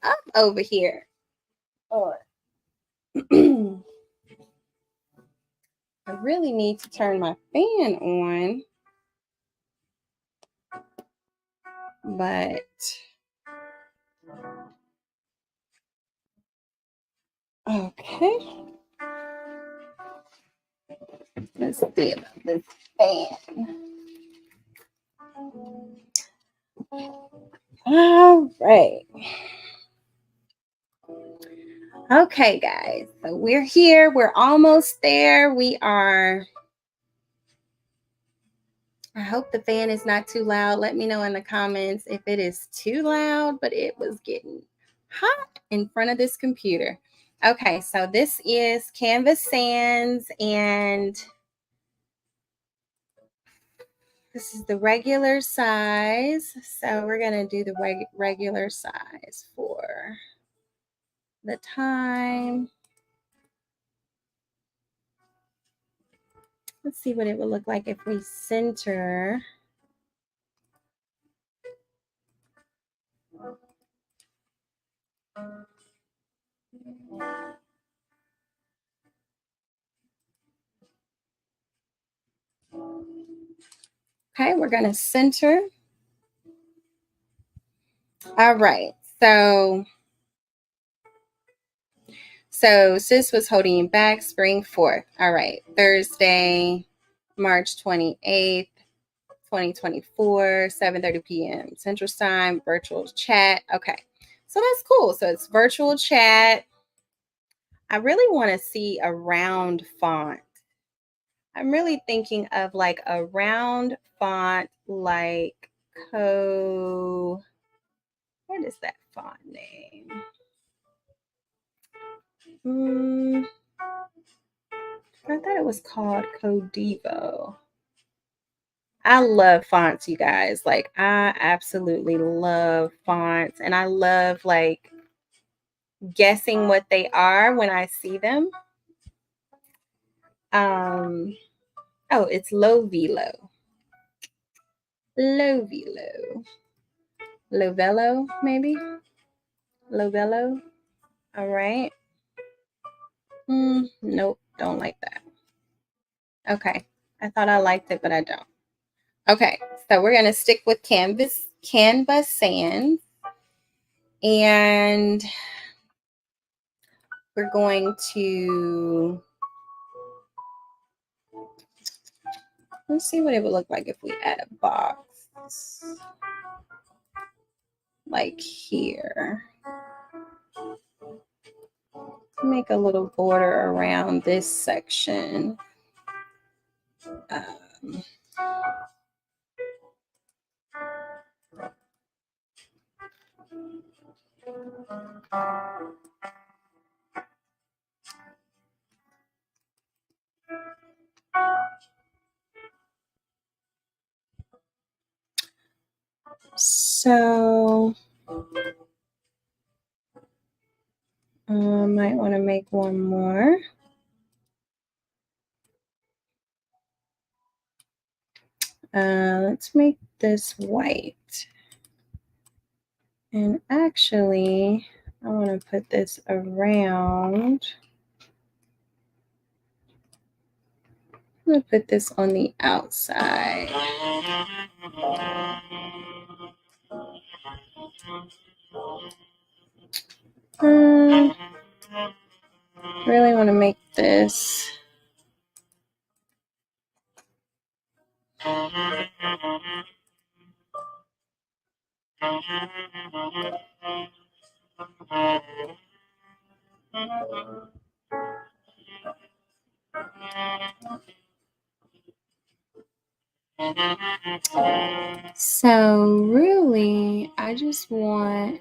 up over here. Oh. I really need to turn my fan on, but okay. Let's see about this fan. All right. Okay, guys. So we're here. We're almost there. We are. I hope the fan is not too loud. Let me know in the comments if it is too loud, but it was getting hot in front of this computer. Okay, so this is Canvas Sans, and this is the regular size. So we're going to do the regular size for the time. Let's see what it would look like if we center. Okay, we're going to center. All right. So sis was holding you back, spring 4th. All right. Thursday, March 28th, 2024, 7:30 p.m. Central Time, virtual chat. Okay. So that's cool. So it's virtual chat. I really want to see a round font. I'm really thinking of like a round font like what is that font name? I thought it was called Codivo. I love fonts, you guys. Like, I absolutely love fonts. And I love like guessing what they are when I see them. Oh, it's Lovelo. Lovelo. Lovelo, maybe? Lovelo. All right. Nope, don't like that. Okay. I thought I liked it, but I don't. Okay, so we're gonna stick with Canva Sans, and we're going to let's see what it would look like if we add a box like here. Make a little border around this section. So I might want to make one more. Let's make this white. And actually, I want to put this around. I'm going to put this on the outside. Really want to make this. So really, I just want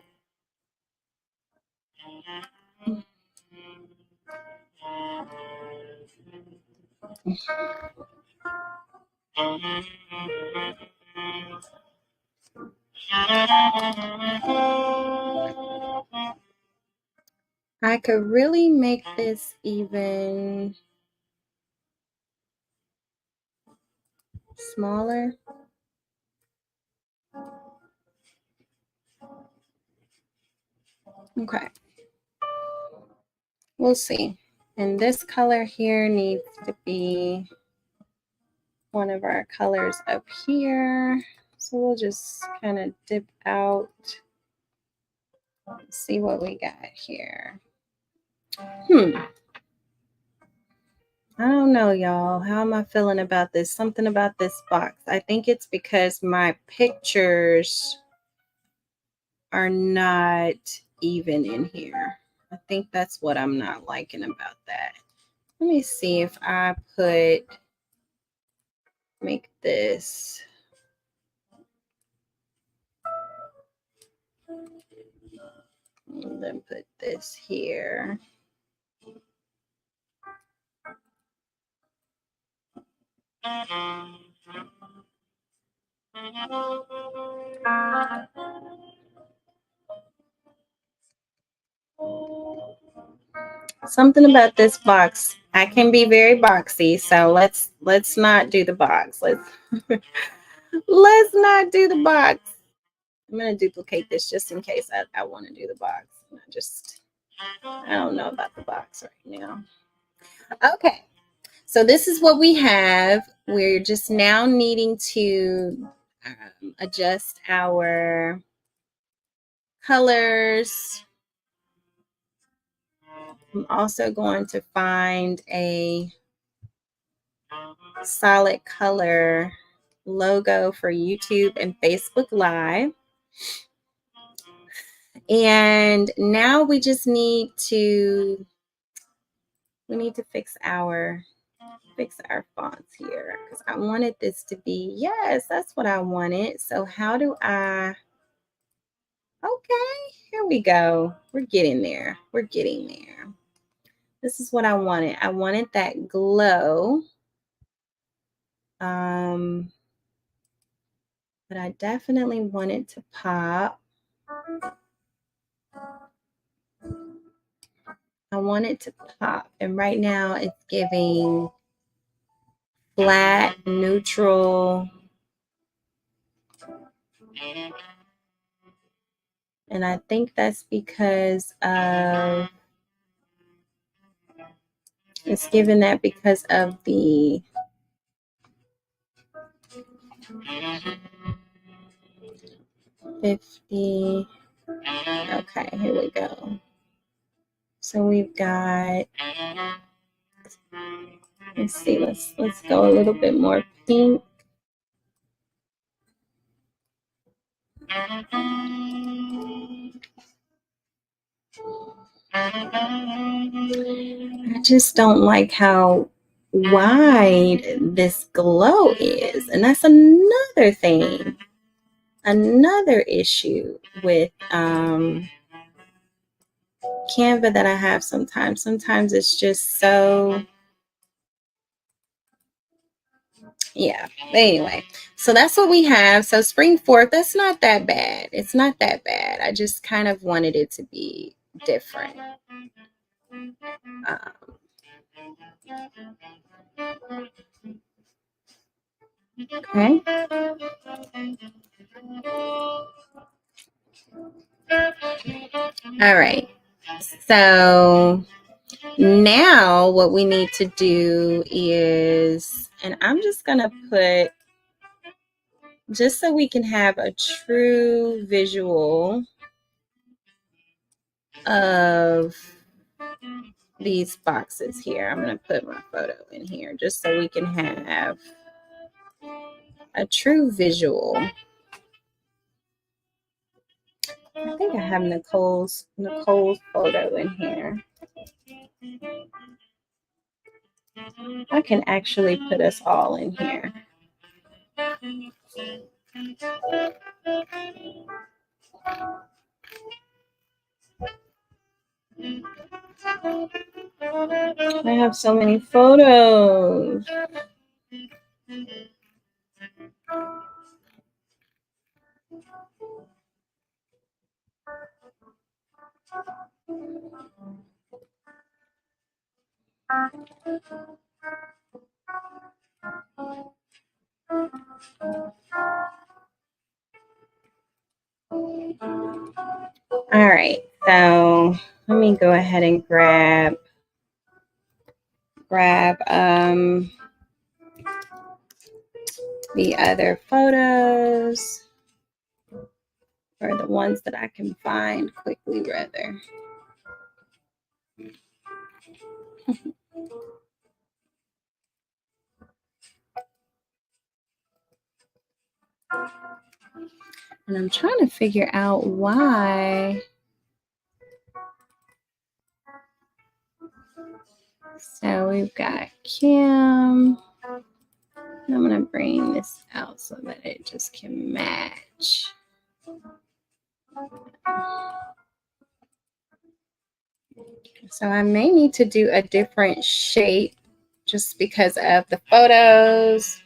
I could really make this even smaller. Okay. We'll see. And this color here needs to be one of our colors up here. So we'll just kind of dip out. Let's see what we got here. I don't know, y'all. How am I feeling about this? Something about this box. I think it's because my pictures are not even in here. I think that's what I'm not liking about that. Let me see if I make this. And then put this here. Something about this box. I can be very boxy, so let's not do the box. Let's not do the box. I'm gonna duplicate this just in case I want to do the box. I don't know about the box right now. Okay, so this is what we have. we're just now needing to adjust our colors. I'm also going to find a solid color logo for YouTube and Facebook Live. And now we just need to fix our fonts here, because I wanted this to be, yes, that's what I wanted. So how do I, okay, here we go. We're getting there. We're getting there. This is what I wanted. I wanted that glow. But I definitely want it to pop. I want it to pop. And right now it's giving flat, neutral. And I think that's because of, it's given that because of the $50. Okay, here we go. So we've got, let's see, let's go a little bit more pink. I just don't like how wide this glow is. And that's another thing, another issue with Canva that I have sometimes. Sometimes it's just so, yeah. But anyway, so that's what we have. So spring 4th, that's not that bad. It's not that bad. I just kind of wanted it to be different. Okay. All right. So now what we need to do is, and I'm just going to put, just so we can have a true visual of these boxes here. I'm going to put my photo in here just so we can have a true visual. I think I have Nicole's photo in here. I can actually put us all in here. I have so many photos. All right, so let me go ahead and grab the other photos, or the ones that I can find quickly rather. And I'm trying to figure out why. So we've got Kim. I'm going to bring this out so that it just can match. So I may need to do a different shape just because of the photos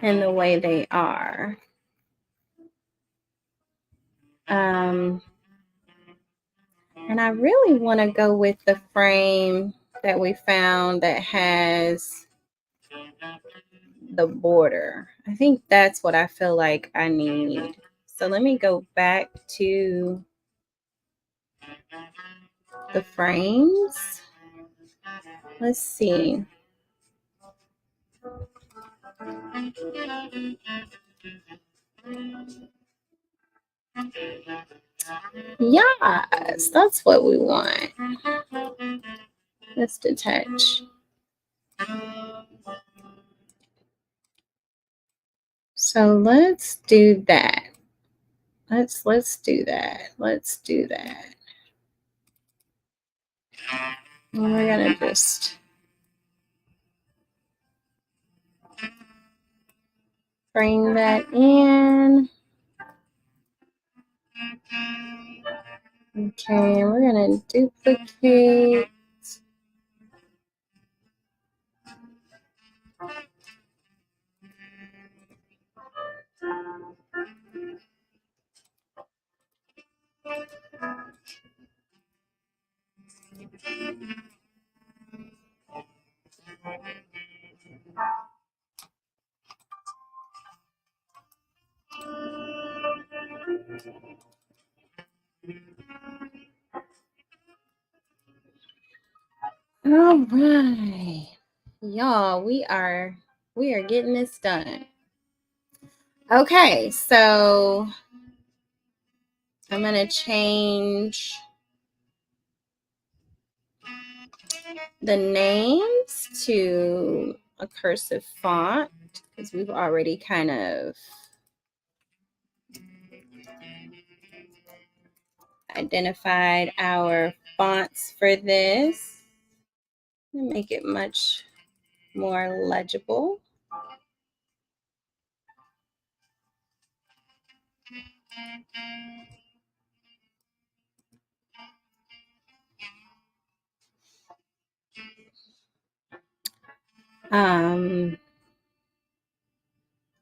and the way they are. And I really want to go with the frame that we found that has the border. I think that's what I feel like I need. So let me go back to the frames. Let's see. Yes, that's what we want. Let's detach. So let's do that. Let's do that. Let's do that. And we're gonna just bring that in. Okay, we're gonna duplicate. All right. Y'all, we are getting this done. Okay, so I'm going to change the names to a cursive font because we've already kind of identified our fonts for this. Make it much more legible.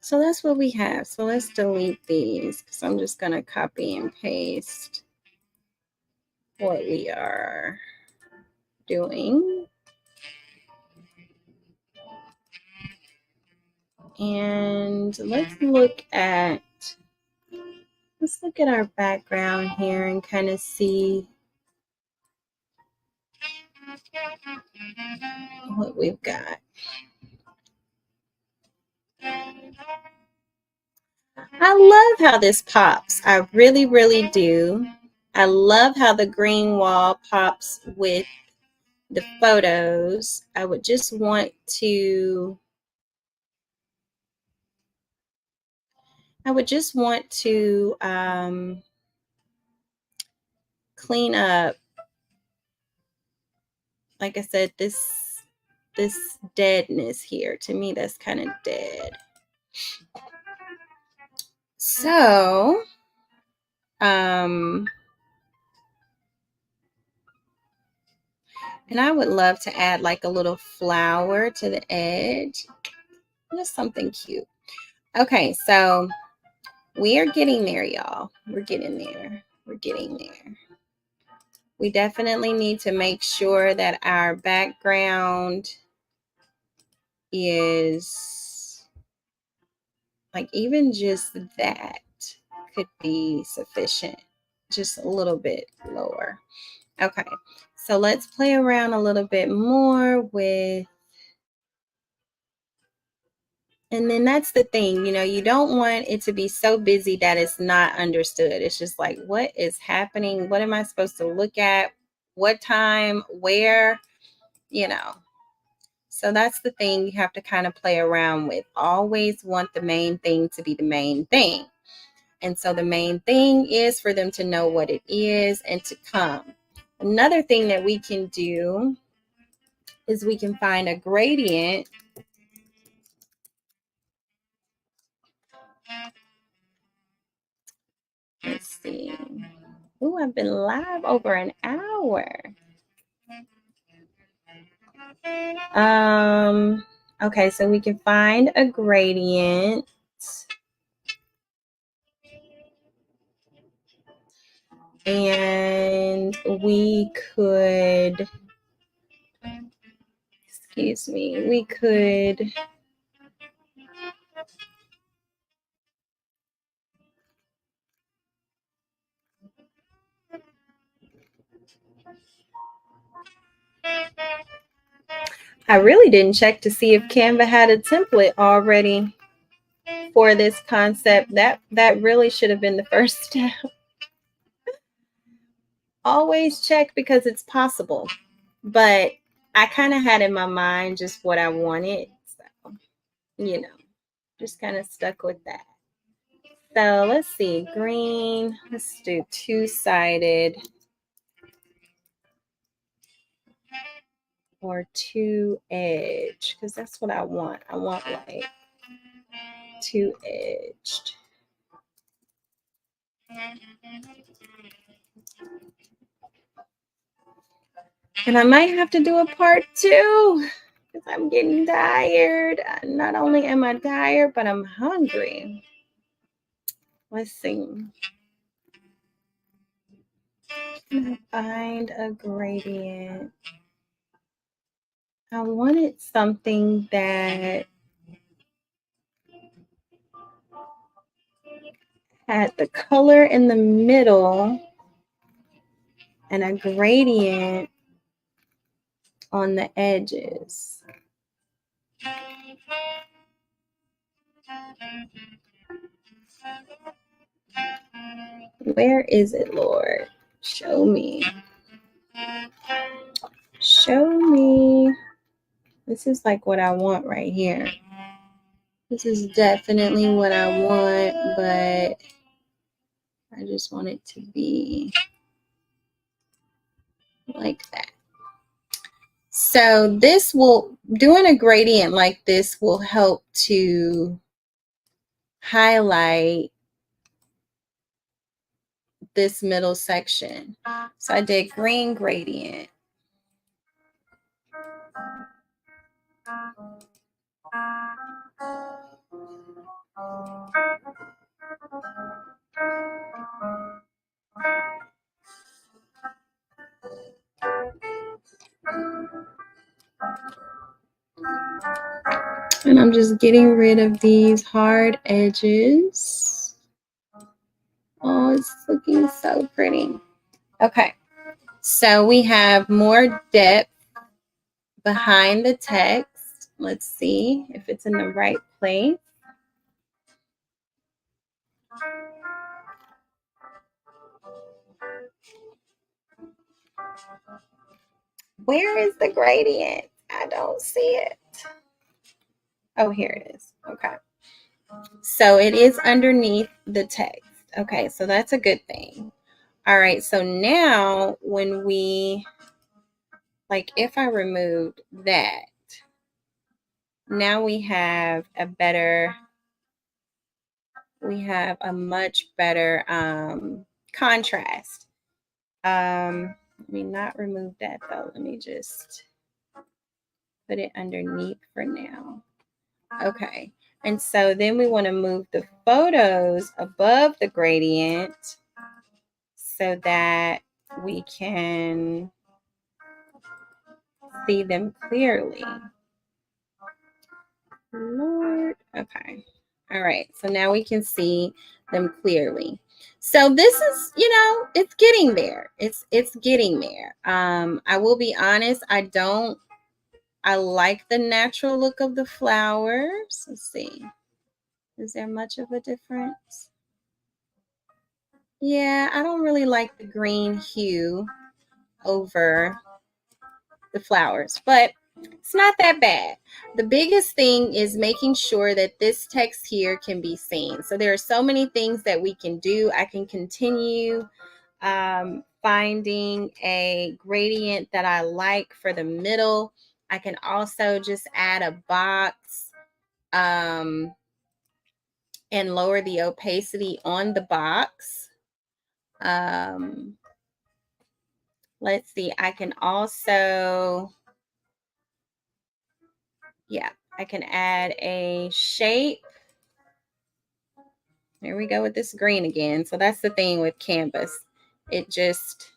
So that's what we have. So let's delete these because I'm just going to copy and paste what we are doing. And let's look at our background here and kind of see what we've got. I love how this pops. I really, really do. I love how the green wall pops with the photos. I would just want to clean up, like I said, this deadness here. To me, that's kind of dead. So, and I would love to add like a little flower to the edge. Just something cute. Okay, so we are getting there, y'all. We're getting there. We're getting there. We definitely need to make sure that our background is like even just that could be sufficient. Just a little bit lower. Okay, so let's play around a little bit more with, and then that's the thing, you don't want it to be so busy that it's not understood. It's just like, what is happening? What am I supposed to look at? What time? Where? So that's the thing you have to kind of play around with. Always want the main thing to be the main thing. And so the main thing is for them to know what it is and to come. Another thing that we can do is we can find a gradient. Let's see. Oh, I've been live over an hour. Okay, so we can find a gradient. And we could, we could I really didn't check to see if Canva had a template already for this concept. That really should have been the first step. Always check because it's possible. But I kind of had in my mind just what I wanted. So, just kind of stuck with that. So let's see, green. Let's do two-sided or two-edge because that's what I want. I want like two-edged. And I might have to do a part 2 because I'm getting tired. Not only am I tired, but I'm hungry. Let's see. Find a gradient. I wanted something that had the color in the middle and a gradient on the edges. Where is it, Lord? Show me. Show me. This is like what I want right here. This is definitely what I want, but I just want it to be like that. So doing a gradient like this will help to highlight this middle section. So I did green gradient. And I'm just getting rid of these hard edges. Oh, it's looking so pretty. Okay, so we have more depth behind the text. Let's see if it's in the right place. Where is the gradient? I don't see it. Oh, here it is. Okay. So it is underneath the text. Okay, so that's a good thing. All right, so now when if I removed that, now we have a much better contrast. Let me not remove that though. Let me just put it underneath for now. Okay, and so then we want to move the photos above the gradient so that we can see them clearly. Lord. Okay. All right. So now we can see them clearly. So this is, it's getting there. It's getting there. I will be honest, I like the natural look of the flowers. Let's see. Is there much of a difference? Yeah, I don't really like the green hue over the flowers, but it's not that bad. The biggest thing is making sure that this text here can be seen. So there are so many things that we can do. I can continue finding a gradient that I like for the middle. I can also just add a box and lower the opacity on the box. Let's see, I can also, I can add a shape. There we go with this green again. So that's the thing with Canvas. It just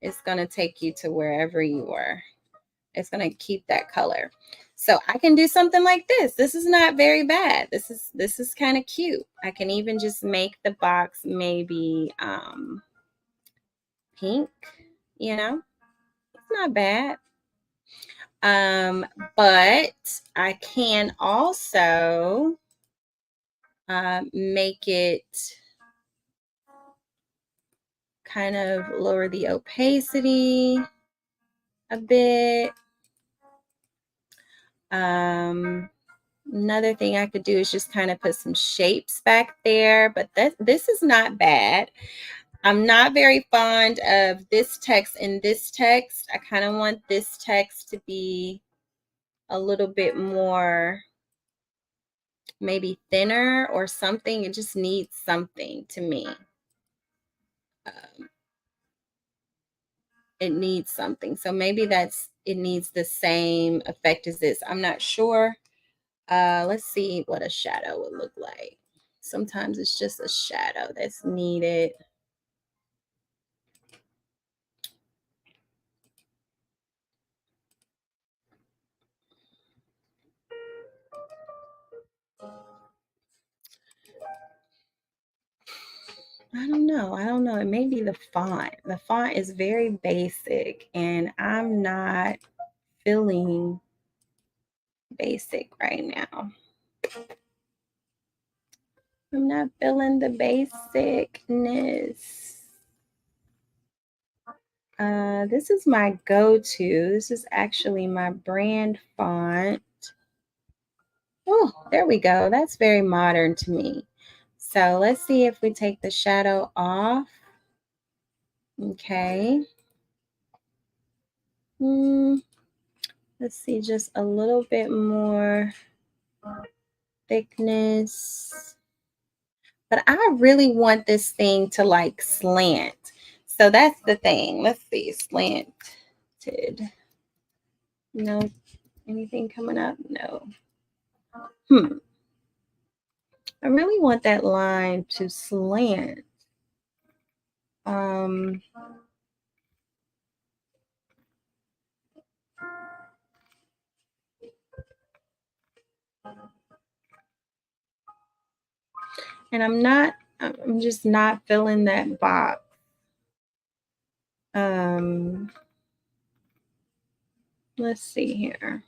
is going to take you to wherever you are. It's going to keep that color. So I can do something like this. This is not very bad. This is kind of cute. I can even just make the box maybe pink, It's not bad. But I can also make it kind of lower the opacity a bit. Another thing I could do is just kind of put some shapes back there, but this is not bad. I'm not very fond of this text and this text. I kind of want this text to be a little bit more, maybe thinner or something. It just needs something to me. It needs something. So maybe it needs the same effect as this. I'm not sure. Let's see what a shadow would look like. Sometimes it's just a shadow that's needed. I don't know. I don't know. It may be the font. The font is very basic, and I'm not feeling basic right now. I'm not feeling the basicness. This is my go-to. This is actually my brand font. Oh, there we go. That's very modern to me. So let's see if we take the shadow off. Okay. Let's see, just a little bit more thickness. But I really want this thing to like slant. So that's the thing. Let's see, slanted. No, anything coming up? No. I really want that line to slant. And I'm just not feeling that box. Let's see here.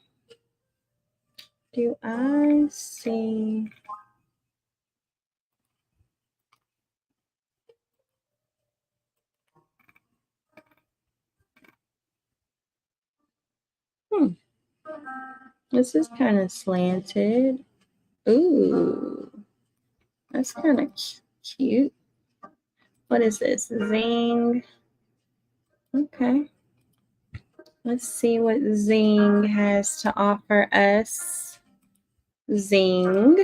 Do I see? This is kind of slanted. Ooh, that's kind of cute. What is this? Zing. Okay. Let's see what Zing has to offer us. Zing.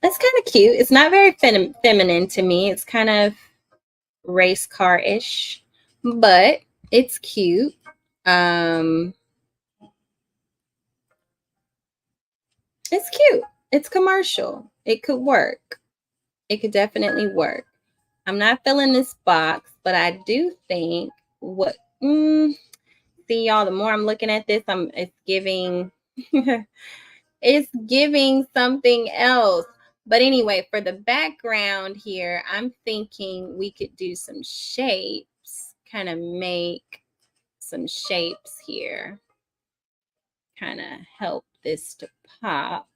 That's kind of cute. It's not very feminine to me. It's kind of race car-ish, but it's cute. It's cute. It's commercial. It could work. It could definitely work. I'm not feeling this box, but I do think what see y'all, the more I'm looking at this, it's giving it's giving something else. But anyway, for the background here, I'm thinking we could do some shapes, kind of make some shapes here, kind of help this to pop.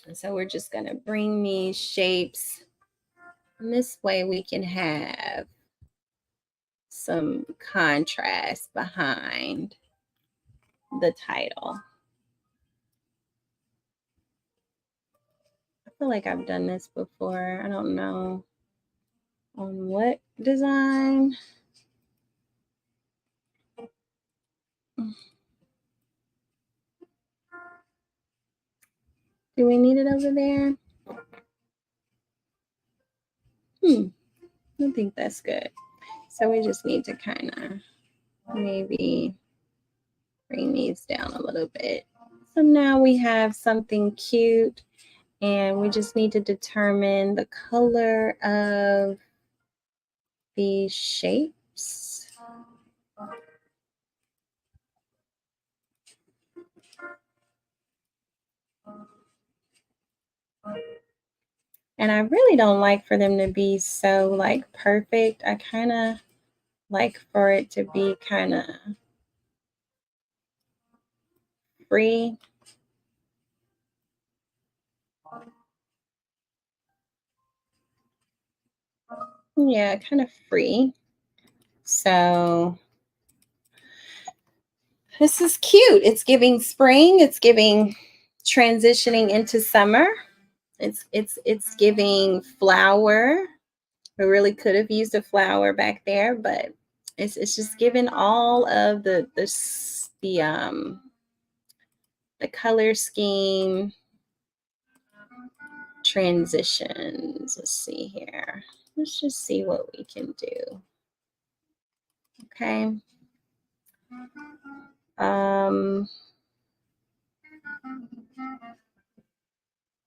And so we're just going to bring these shapes. And this way we can have some contrast behind the title. I feel like I've done this before. I don't know on what design. Do we need it over there? I think that's good. So we just need to kind of maybe bring these down a little bit. So now we have something cute, and we just need to determine the color of these shapes. And I really don't like for them to be so like perfect. I kind of like for it to be kind of free. Yeah, kind of free. So this is cute. It's giving spring. It's giving transitioning into summer. It's giving flower. We really could have used a flower back there, but it's just giving all of the color scheme transitions. Let's see here. Let's just see what we can do. Okay.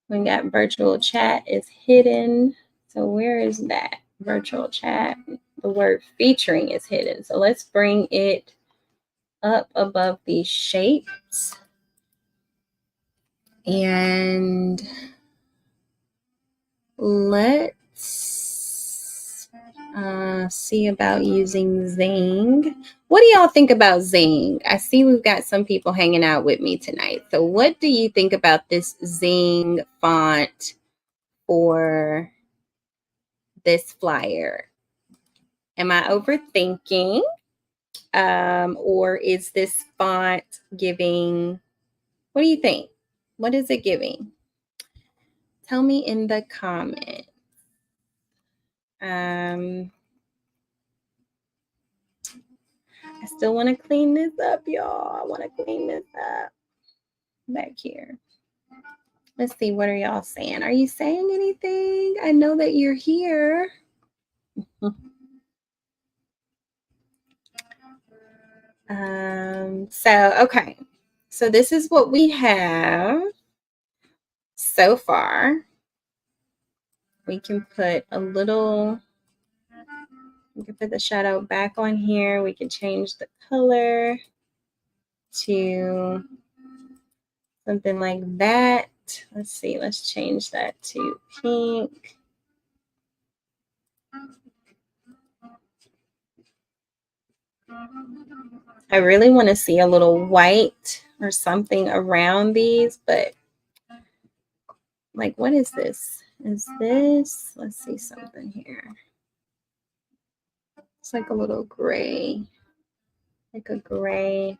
We got virtual chat is hidden. So where is that virtual chat? The word featuring is hidden. So let's bring it up above these shapes. And let's see about using Zing. What do y'all think about Zing? I see we've got some people hanging out with me tonight. So what do you think about this Zing font for this flyer? Am I overthinking? Or is this font giving? What do you think? What is it giving? Tell me in the comments. I still want to clean this up, y'all. I want to clean this up back here. Let's see. What are y'all saying? Are you saying anything? I know that you're here. Okay. So this is what we have so far. We can put a little, we can put the shadow back on here. We can change the color to something like that. Let's see, let's change that to pink. I really want to see a little white or something around these, but like, what is this? Is this, let's see something here. It's like a little gray, like a gray.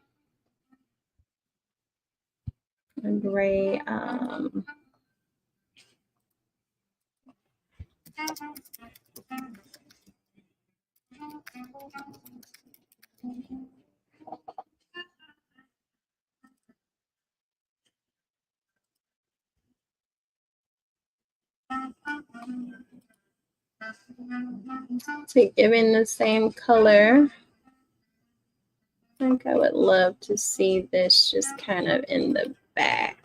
To give in the same color. I think I would love to see this just kind of in the back.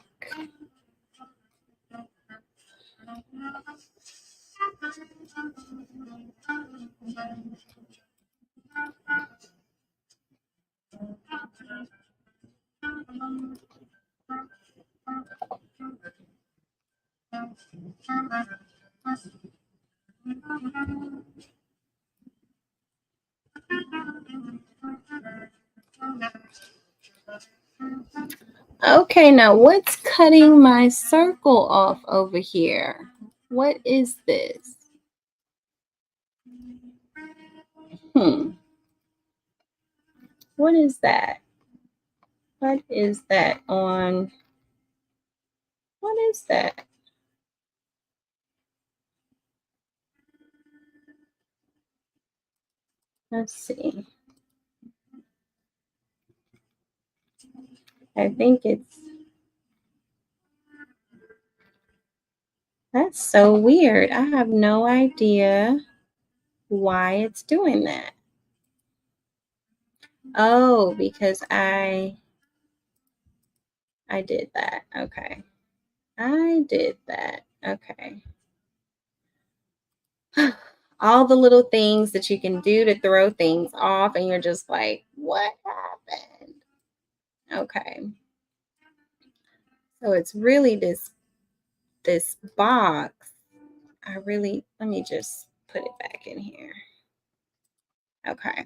Okay, now what's cutting my circle off over here? What is this? What is that? What is that on? What is that? Let's see. I think it's, that's so weird. I have no idea why it's doing that. Oh, because I did that. Okay. I did that. Okay. All the little things that you can do to throw things off, and you're just like, what happened? Okay. So it's really this box. Let me just put it back in here. Okay.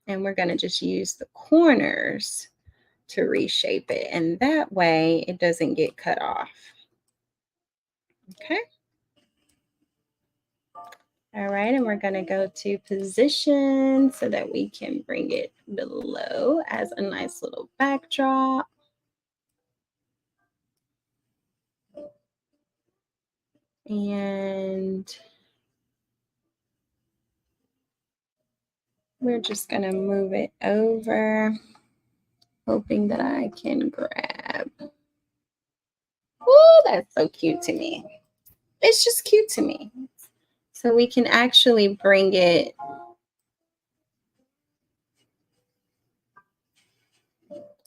And we're going to just use the corners to reshape it. And that way it doesn't get cut off. Okay. All right, and we're going to go to position so that we can bring it below as a nice little backdrop. And we're just going to move it over, hoping that I can grab. Oh, that's so cute to me. It's just cute to me. So we can actually bring it.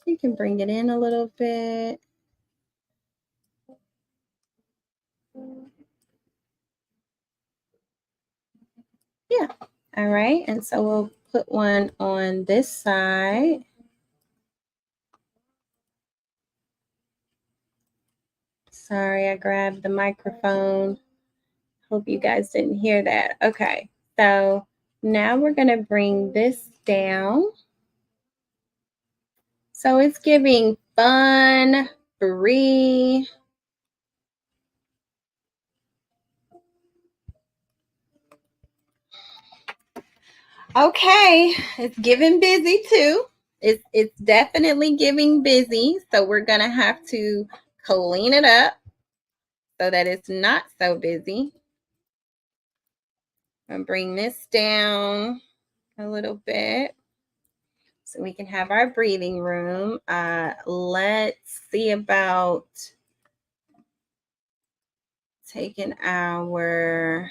You can bring it in a little bit. Yeah. All right. And so we'll put one on this side. Sorry, I grabbed the microphone. Hope you guys didn't hear that. Okay. So now we're going to bring this down. So it's giving fun, free. Okay, it's giving busy too. It's definitely giving busy. So we're gonna have to clean it up so that it's not so busy. I'm gonna bring this down a little bit so we can have our breathing room. Let's see about taking our,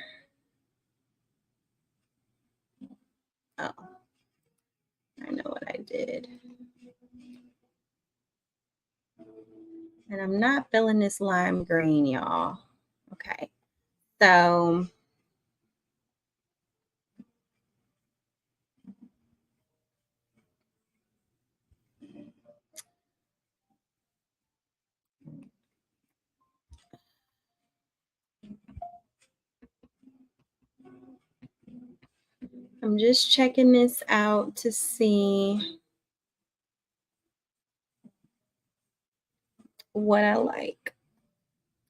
oh, I know what I did. And I'm not feeling this lime green, y'all. Okay, so I'm just checking this out to see what I like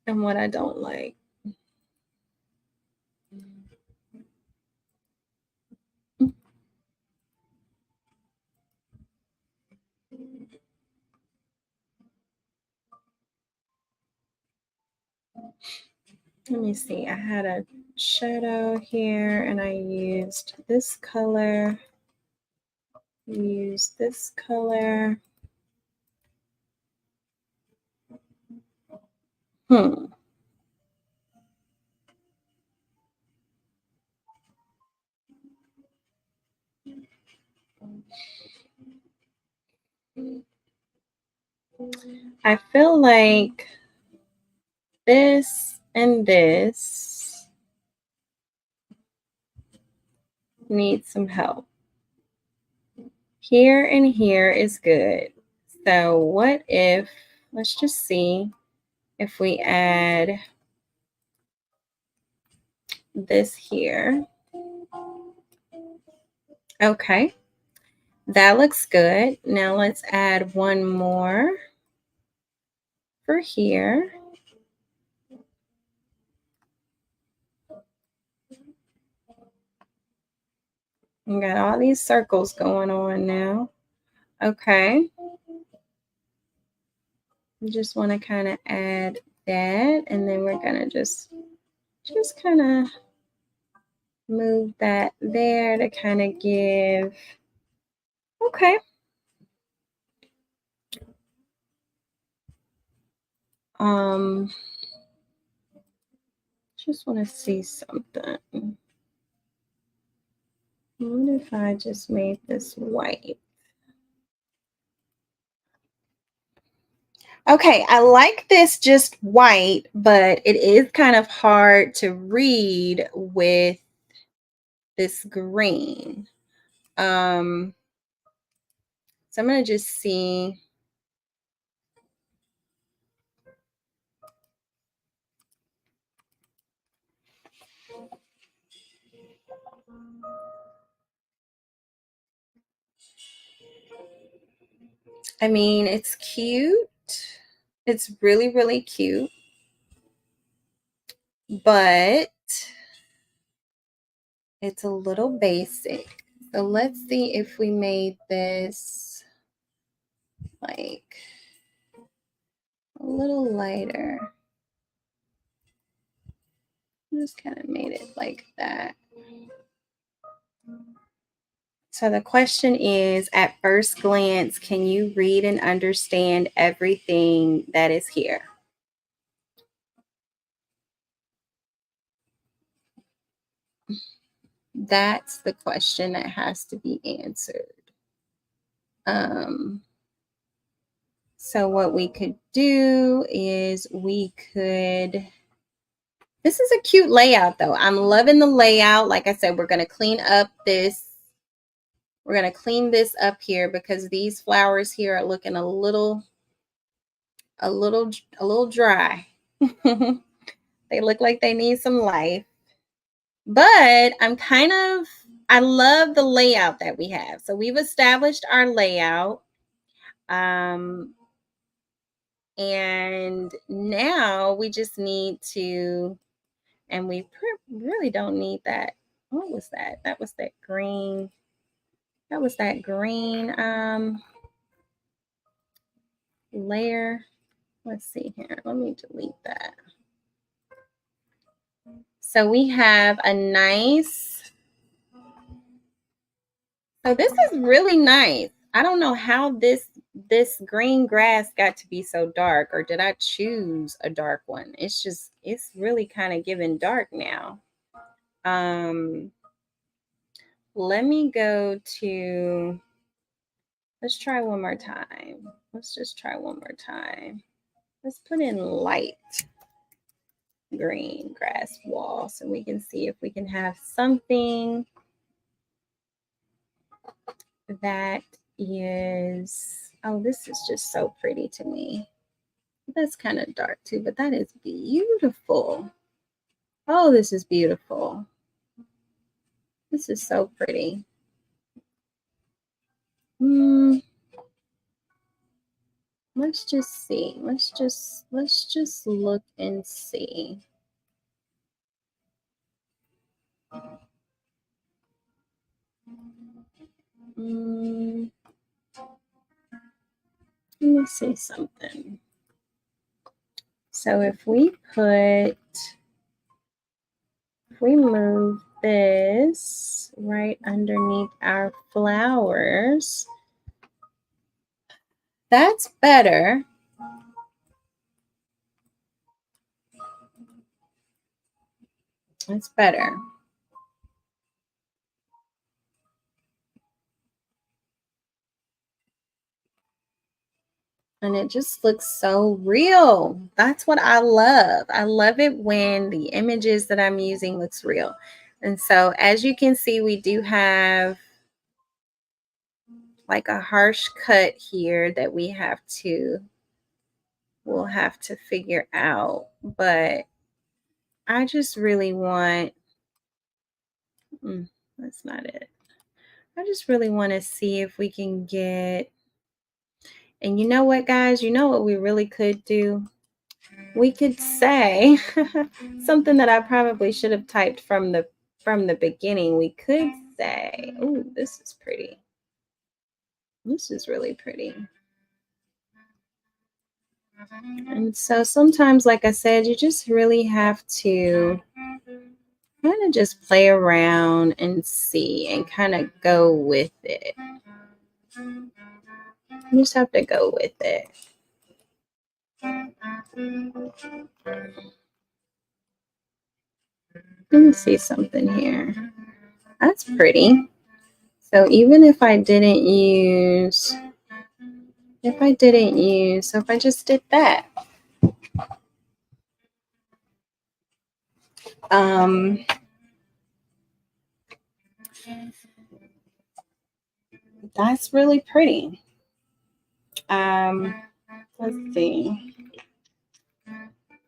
and what I don't like. Let me see. I had a shadow here and I used this color. Use this color. I feel like this and this need some help. Here and here is good. So what if, let's just see if we add this here. Okay, that looks good. Now let's add one more for here. We got all these circles going on now. Okay. You just want to kind of add that, and then we're going to just kind of move that there to kind of give, okay. Just want to see something. What if I just made this white? Okay, I like this just white, but it is kind of hard to read with this green. So I'm going to just see. I mean, it's cute. It's really, really cute. But it's a little basic. So let's see if we made this like a little lighter. Just kind of made it like that. So the question is, at first glance, can you read and understand everything that is here? That's the question that has to be answered. So what we could do is this is a cute layout though. I'm loving the layout. Like I said, we're going to clean up this. We're going to clean this up here because these flowers here are looking a little dry. They look like they need some life. But I love the layout that we have. So we've established our layout. And now we just need to, and we really don't need that. What was that? That was that green. That was that green layer. Let's see here. Let me delete that. So we have a nice, so this is really nice. I don't know how this green grass got to be so dark, or did I choose a dark one? It's really kind of giving dark now. Let me go to, let's try one more time. Let's just try one more time. Let's put in light green grass wall so we can see if we can have something that is, oh, this is just so pretty to me. That's kind of dark too, but that is beautiful. Oh, this is beautiful. This is so pretty. Let's just see. Let's just look and see. Let me see something. So if we move this right underneath our flowers, that's better. It's better. And it just looks so real. That's what I love. I love it when the images that I'm using looks real. And so as you can see, we do have like a harsh cut here that we'll have to figure out. But I just really want, that's not it. I just really want to see if we can get, and you know what, guys, you know what we really could do? We could say something that I probably should have typed from the beginning. We could say, oh, this is pretty. This is really pretty. And so sometimes, like I said, you just really have to kind of just play around and see and kind of go with it. You just have to go with it. Let me see something here. That's pretty. So even if I didn't use, so if I just did that, that's really pretty. Let's see.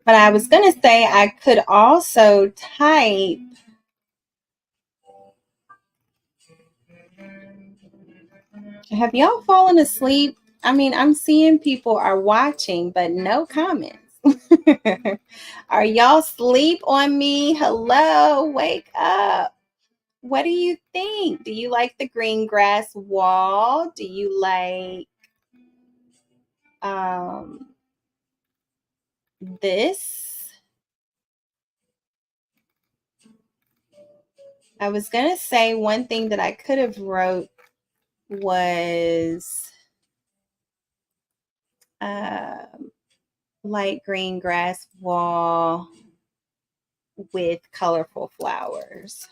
But I was going to say I could also type, have y'all fallen asleep? I mean, I'm seeing people are watching, but no comments. Are y'all sleep on me? Hello, wake up. What do you think? Do you like the green grass wall? Do you like um this? I was gonna say one thing that I could have wrote was light green grass wall with colorful flowers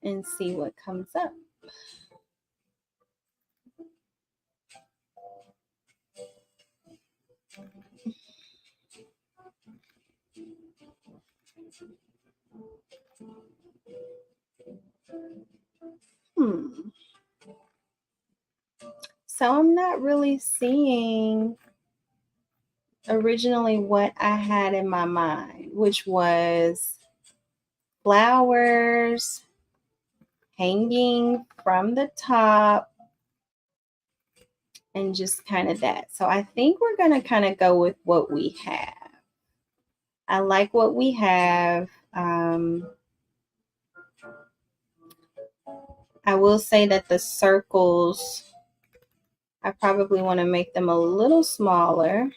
and see what comes up. So I'm not really seeing originally what I had in my mind, which was flowers hanging from the top and just kind of that. So I think we're going to kind of go with what we have. I like what we have. I will say that the circles, I probably want to make them a little smaller.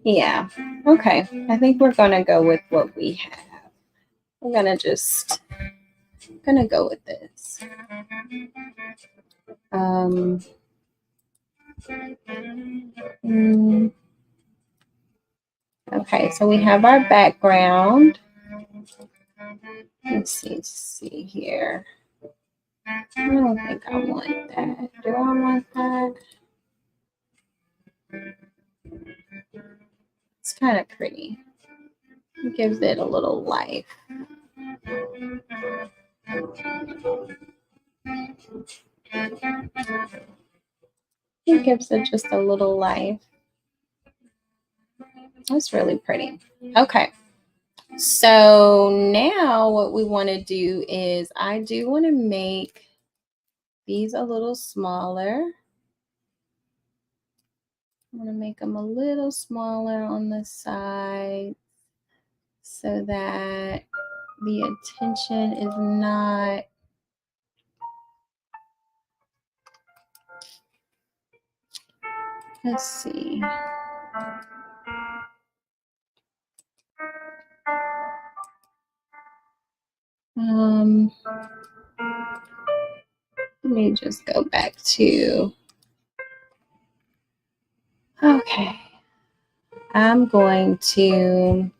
Yeah, okay. I think we're going to go with what we have. We're going to just gonna go with this. Okay, so we have our background. Let's see here. I don't think I want that. Do I want that? It's kind of pretty. It gives it a little life. It gives it just a little life. That's really pretty. Okay. So now what we want to do is I do want to make these a little smaller. I'm going to make them a little smaller on the side so that the attention is not let's see. Let me just go back to okay. I'm going to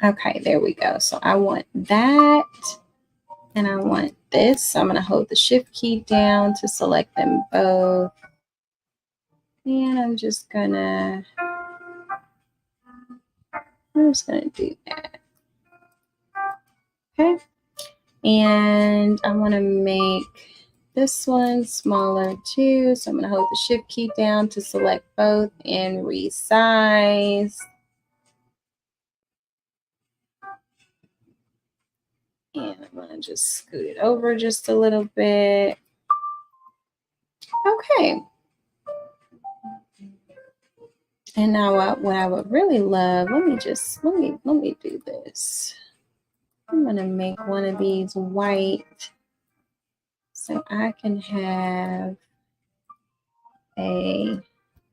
okay, there we go. So I want that and I want this. So I'm going to hold the shift key down to select them both. And I'm just gonna do that. Okay. And I want to make this one smaller too. So I'm going to hold the shift key down to select both and resize. And I'm going to just scoot it over just a little bit. Okay. And now what I would really love, let me do this. I'm going to make one of these white so I can have a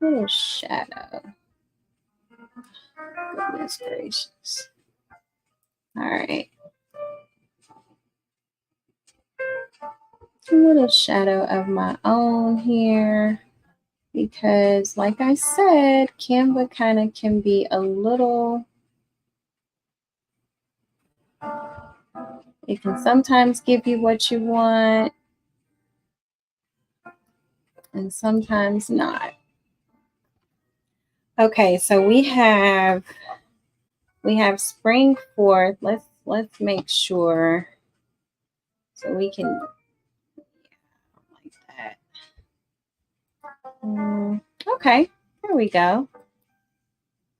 little shadow. Goodness gracious. All right. A little shadow of my own here because like I said, Canva kind of can be a little, it can sometimes give you what you want and sometimes not. Okay, so we have We have spring forth. Let's make sure so we can like that. Okay, there we go.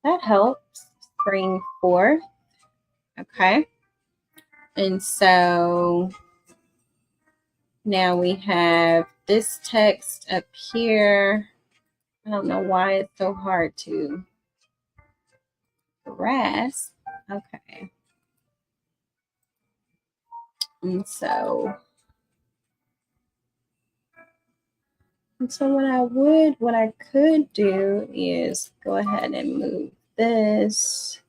That helps. Spring forth. Okay. And so now we have this text up here. I don't know why it's so hard to grasp. Okay. And so what I could do is go ahead and move this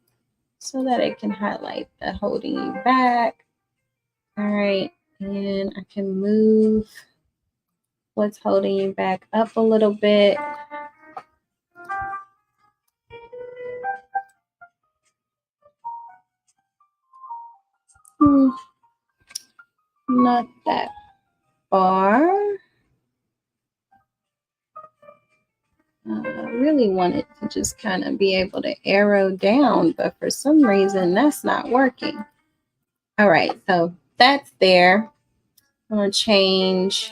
so that it can highlight the holding you back. All right. And I can move what's holding you back up a little bit. Not that far. I really wanted to just kind of be able to arrow down, but for some reason that's not working. All right, so that's there. I'm going to change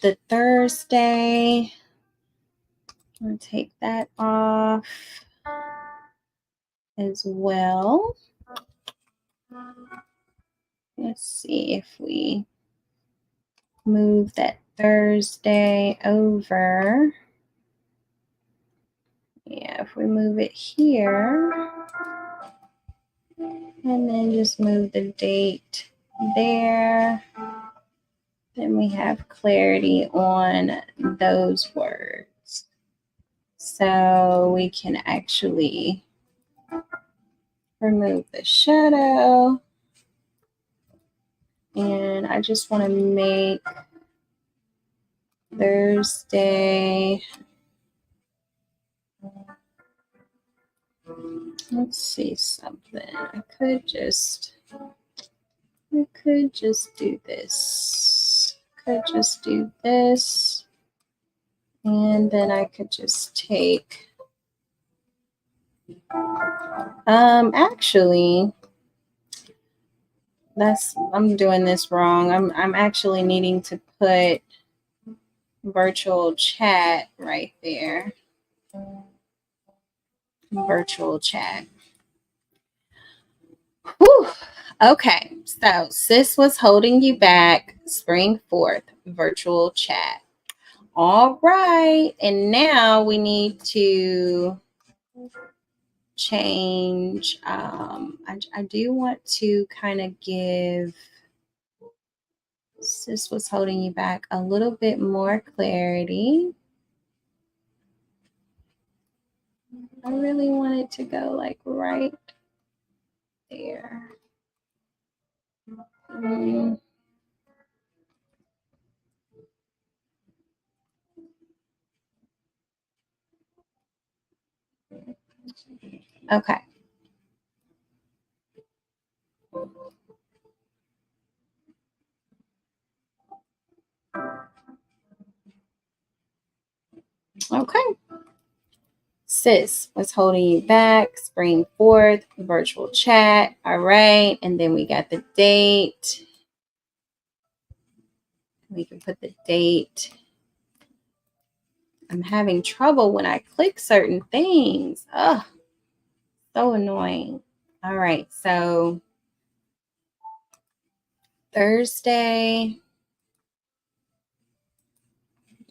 the Thursday. I'm going to take that off as well. Let's see if we move that Thursday over. Yeah, if we move it here and then just move the date there, then we have clarity on those words. So we can actually remove the shadow. And I just want to make Thursday. Let's see something. I could just do this. And then I could just take actually I'm doing this wrong. I'm actually needing to put virtual chat right there. Virtual chat. Whew. Okay, so sis was holding you back. Spring forth, virtual chat. All right, and now we need to change. I do want to kind of give sis was holding you back a little bit more clarity. I really want it to go like right there. Okay. Okay. Sis was holding you back. Spring forth, virtual chat. All right. And then we got the date. We can put the date. I'm having trouble when I click certain things. Oh, so annoying. All right. So Thursday,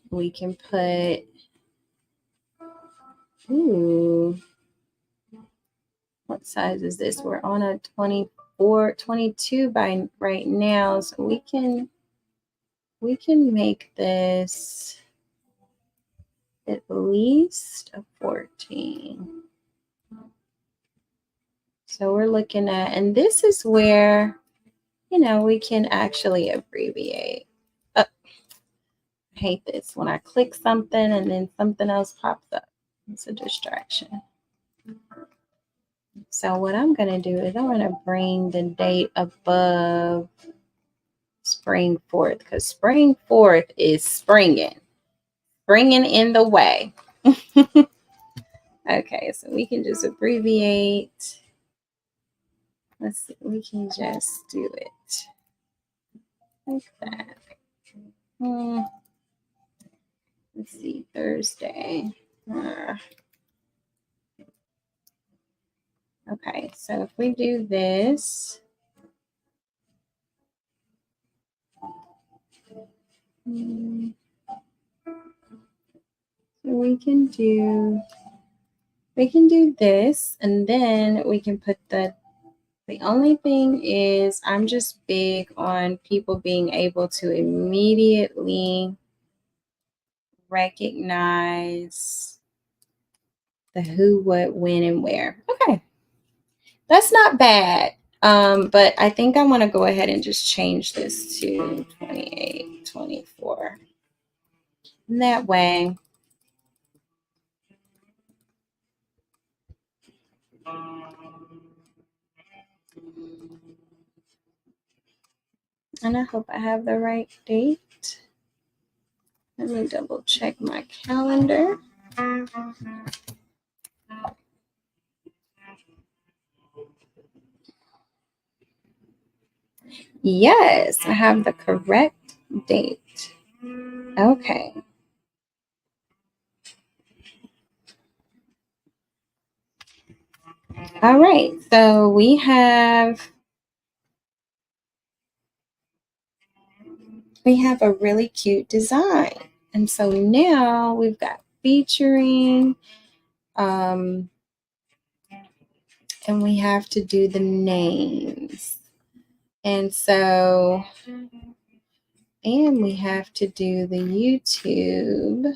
we can put, what size is this? We're on a 22 by right now. So we can make this at least a 14. So we're looking at, and this is where, we can actually abbreviate. I hate this when I click something and then something else pops up. It's a distraction. So what I'm going to do is I'm going to bring the date above Spring forth, because spring forth is bringing in the way. Okay, so we can just abbreviate. Let's see, we can just do it like that. Let's see, Thursday. Okay, so if we do this, so we can do this, and then we can put the only thing is I'm just big on people being able to immediately recognize the who, what, when, and where. Okay, that's not bad. But I think I want to go ahead and just change this to 28, 24. And that way, and I hope I have the right date. Let me double check my calendar. Yes, I have the correct date. Okay. All right. So we have a really cute design. And so now we've got featuring, and we have to do the names. And so, and we have to do the YouTube.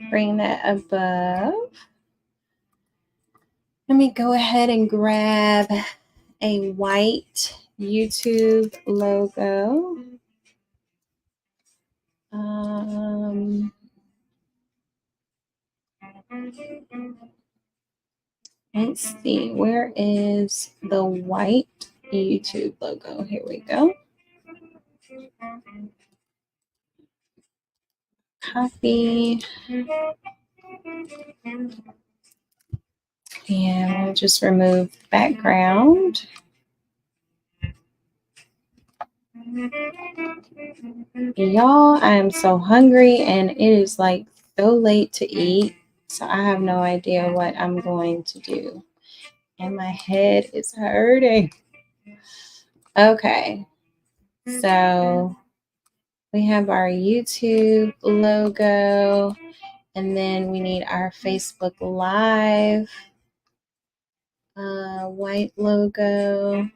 Bring that above. Let me go ahead and grab a white YouTube logo. Let's see, where is the white YouTube logo? Here we go. Copy. And we'll just remove the background. Y'all, I am so hungry and it is like so late to eat. So I have no idea what I'm going to do. And my head is hurting. Okay. So we have our YouTube logo, and then we need our Facebook Live white logo.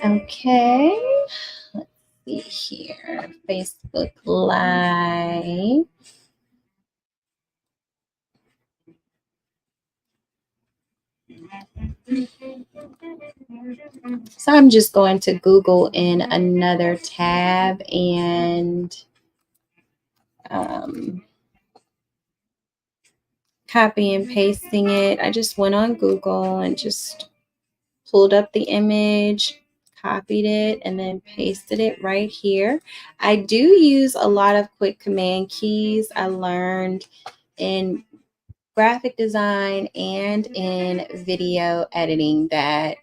Okay, let's see here. Facebook Live. So I'm just going to Google in another tab and copy and pasting it. I just went on Google and just pulled up the image, copied it, and then pasted it right here. I do use a lot of quick command keys. I learned in graphic design and in video editing that,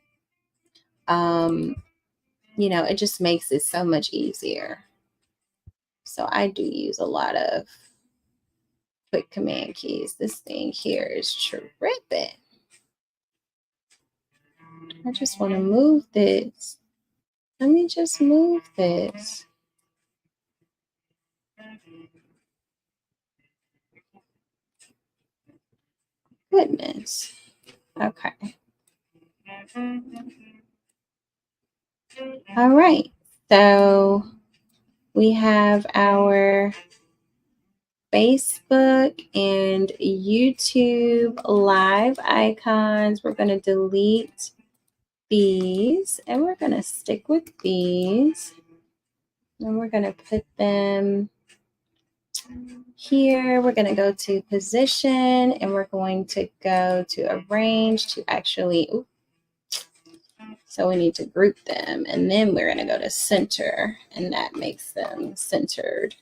you know, it just makes it so much easier. So I do use a lot of quick command keys. This thing here is tripping. I just want to move this. Let me just move this. Goodness. Okay. All right. So we have our Facebook and YouTube live icons. We're going to delete these and we're going to stick with these. And we're going to put them here we're going to go to position, and we're going to go to arrange to actually, so we need to group them, and then we're going to go to center, and that makes them centered.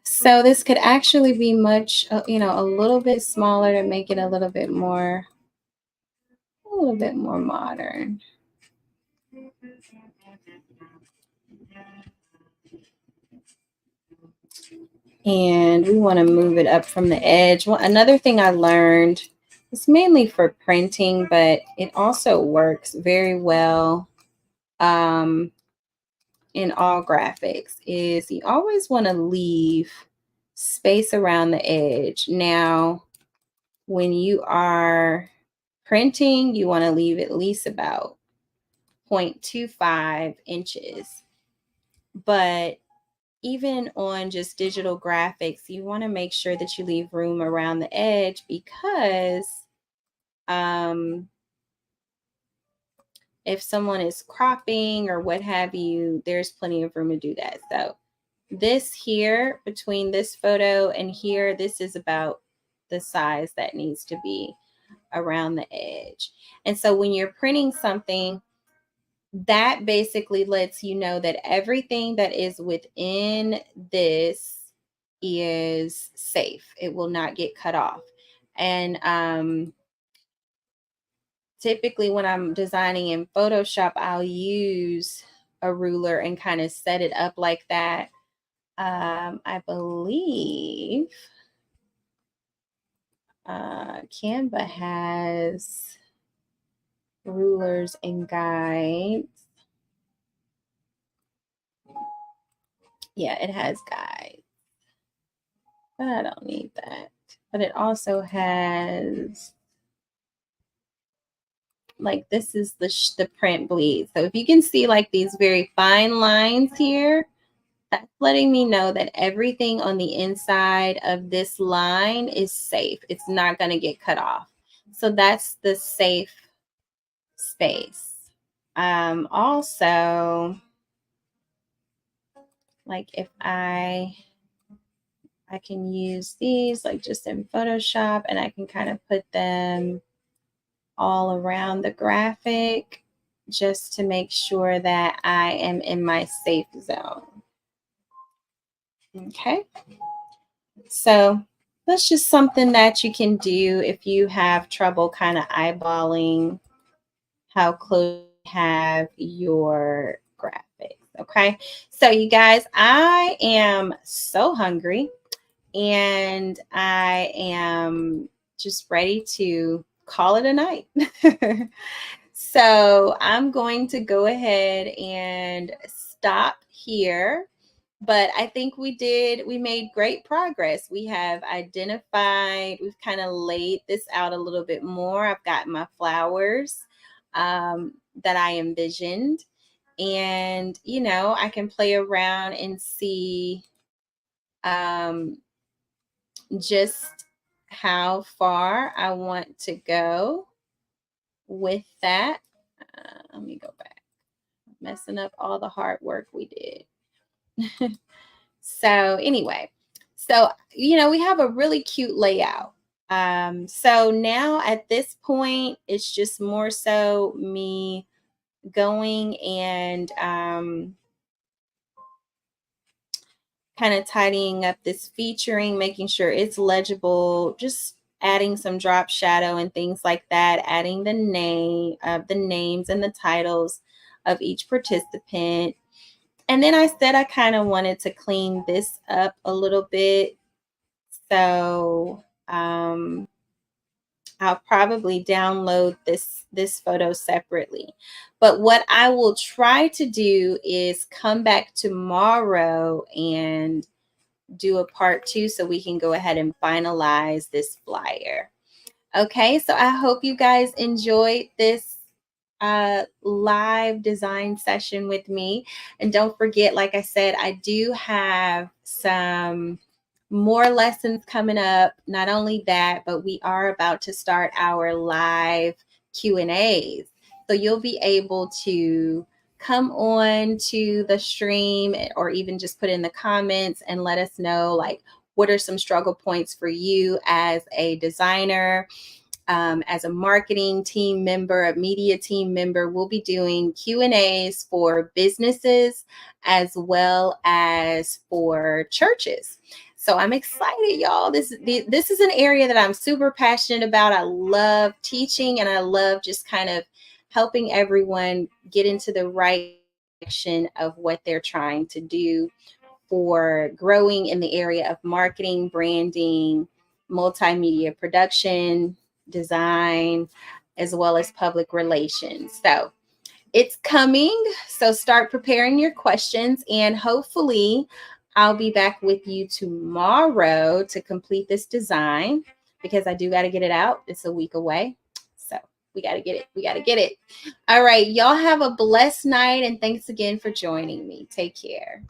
So this could actually be much, a little bit smaller to make it a little bit more modern. And we want to move it up from the edge. Well, another thing I learned, it's mainly for printing, but it also works very well in all graphics, is you always want to leave space around the edge. Now, when you are printing, you want to leave at least about 0.25 inches. But even on just digital graphics, you want to make sure that you leave room around the edge, because if someone is cropping or what have you, there's plenty of room to do that. So this here, between this photo and here, this is about the size that needs to be around the edge. And so when you're printing something, that basically lets you know that everything that is within this is safe. It will not get cut off. And typically when I'm designing in Photoshop, I'll use a ruler and kind of set it up like that. I believe Canva has rulers and guides. Yeah, it has guides, but I don't need that. But it also has, like, this is the print bleed. So if you can see like these very fine lines here, that's letting me know that everything on the inside of this line is safe. It's not going to get cut off. So that's the safe space. Also, like if I can use these like just in Photoshop, and I can kind of put them all around the graphic just to make sure that I am in my safe zone. Okay. So that's just something that you can do if you have trouble kind of eyeballing how close you have your graphics. Okay. So you guys, I am so hungry, and I am just ready to call it a night. So I'm going to go ahead and stop here. But I think we made great progress. We have identified, we've kind of laid this out a little bit more. I've got my flowers that I envisioned. And, I can play around and see just how far I want to go with that. Let me go back. Messing up all the hard work we did. So anyway, so we have a really cute layout. So now at this point, it's just more so me going and kind of tidying up this featuring, making sure it's legible, just adding some drop shadow and things like that, adding the names and the titles of each participant. And then I said I kind of wanted to clean this up a little bit. So I'll probably download this photo separately. But what I will try to do is come back tomorrow and do a part 2 so we can go ahead and finalize this flyer. Okay, so I hope you guys enjoyed this live design session with me. And don't forget, like I said, I do have some more lessons coming up. Not only that, but we are about to start our live Q&As. So you'll be able to come on to the stream or even just put in the comments and let us know, like, what are some struggle points for you as a designer, as a marketing team member, a media team member. We'll be doing Q&As for businesses as well as for churches. So I'm excited, y'all. This is an area that I'm super passionate about. I love teaching, and I love just kind of helping everyone get into the right direction of what they're trying to do for growing in the area of marketing, branding, multimedia production, design, as well as public relations. So it's coming. So start preparing your questions, and hopefully I'll be back with you tomorrow to complete this design, because I do got to get it out. It's a week away. So we got to get it. We got to get it. All right. Y'all have a blessed night, and thanks again for joining me. Take care.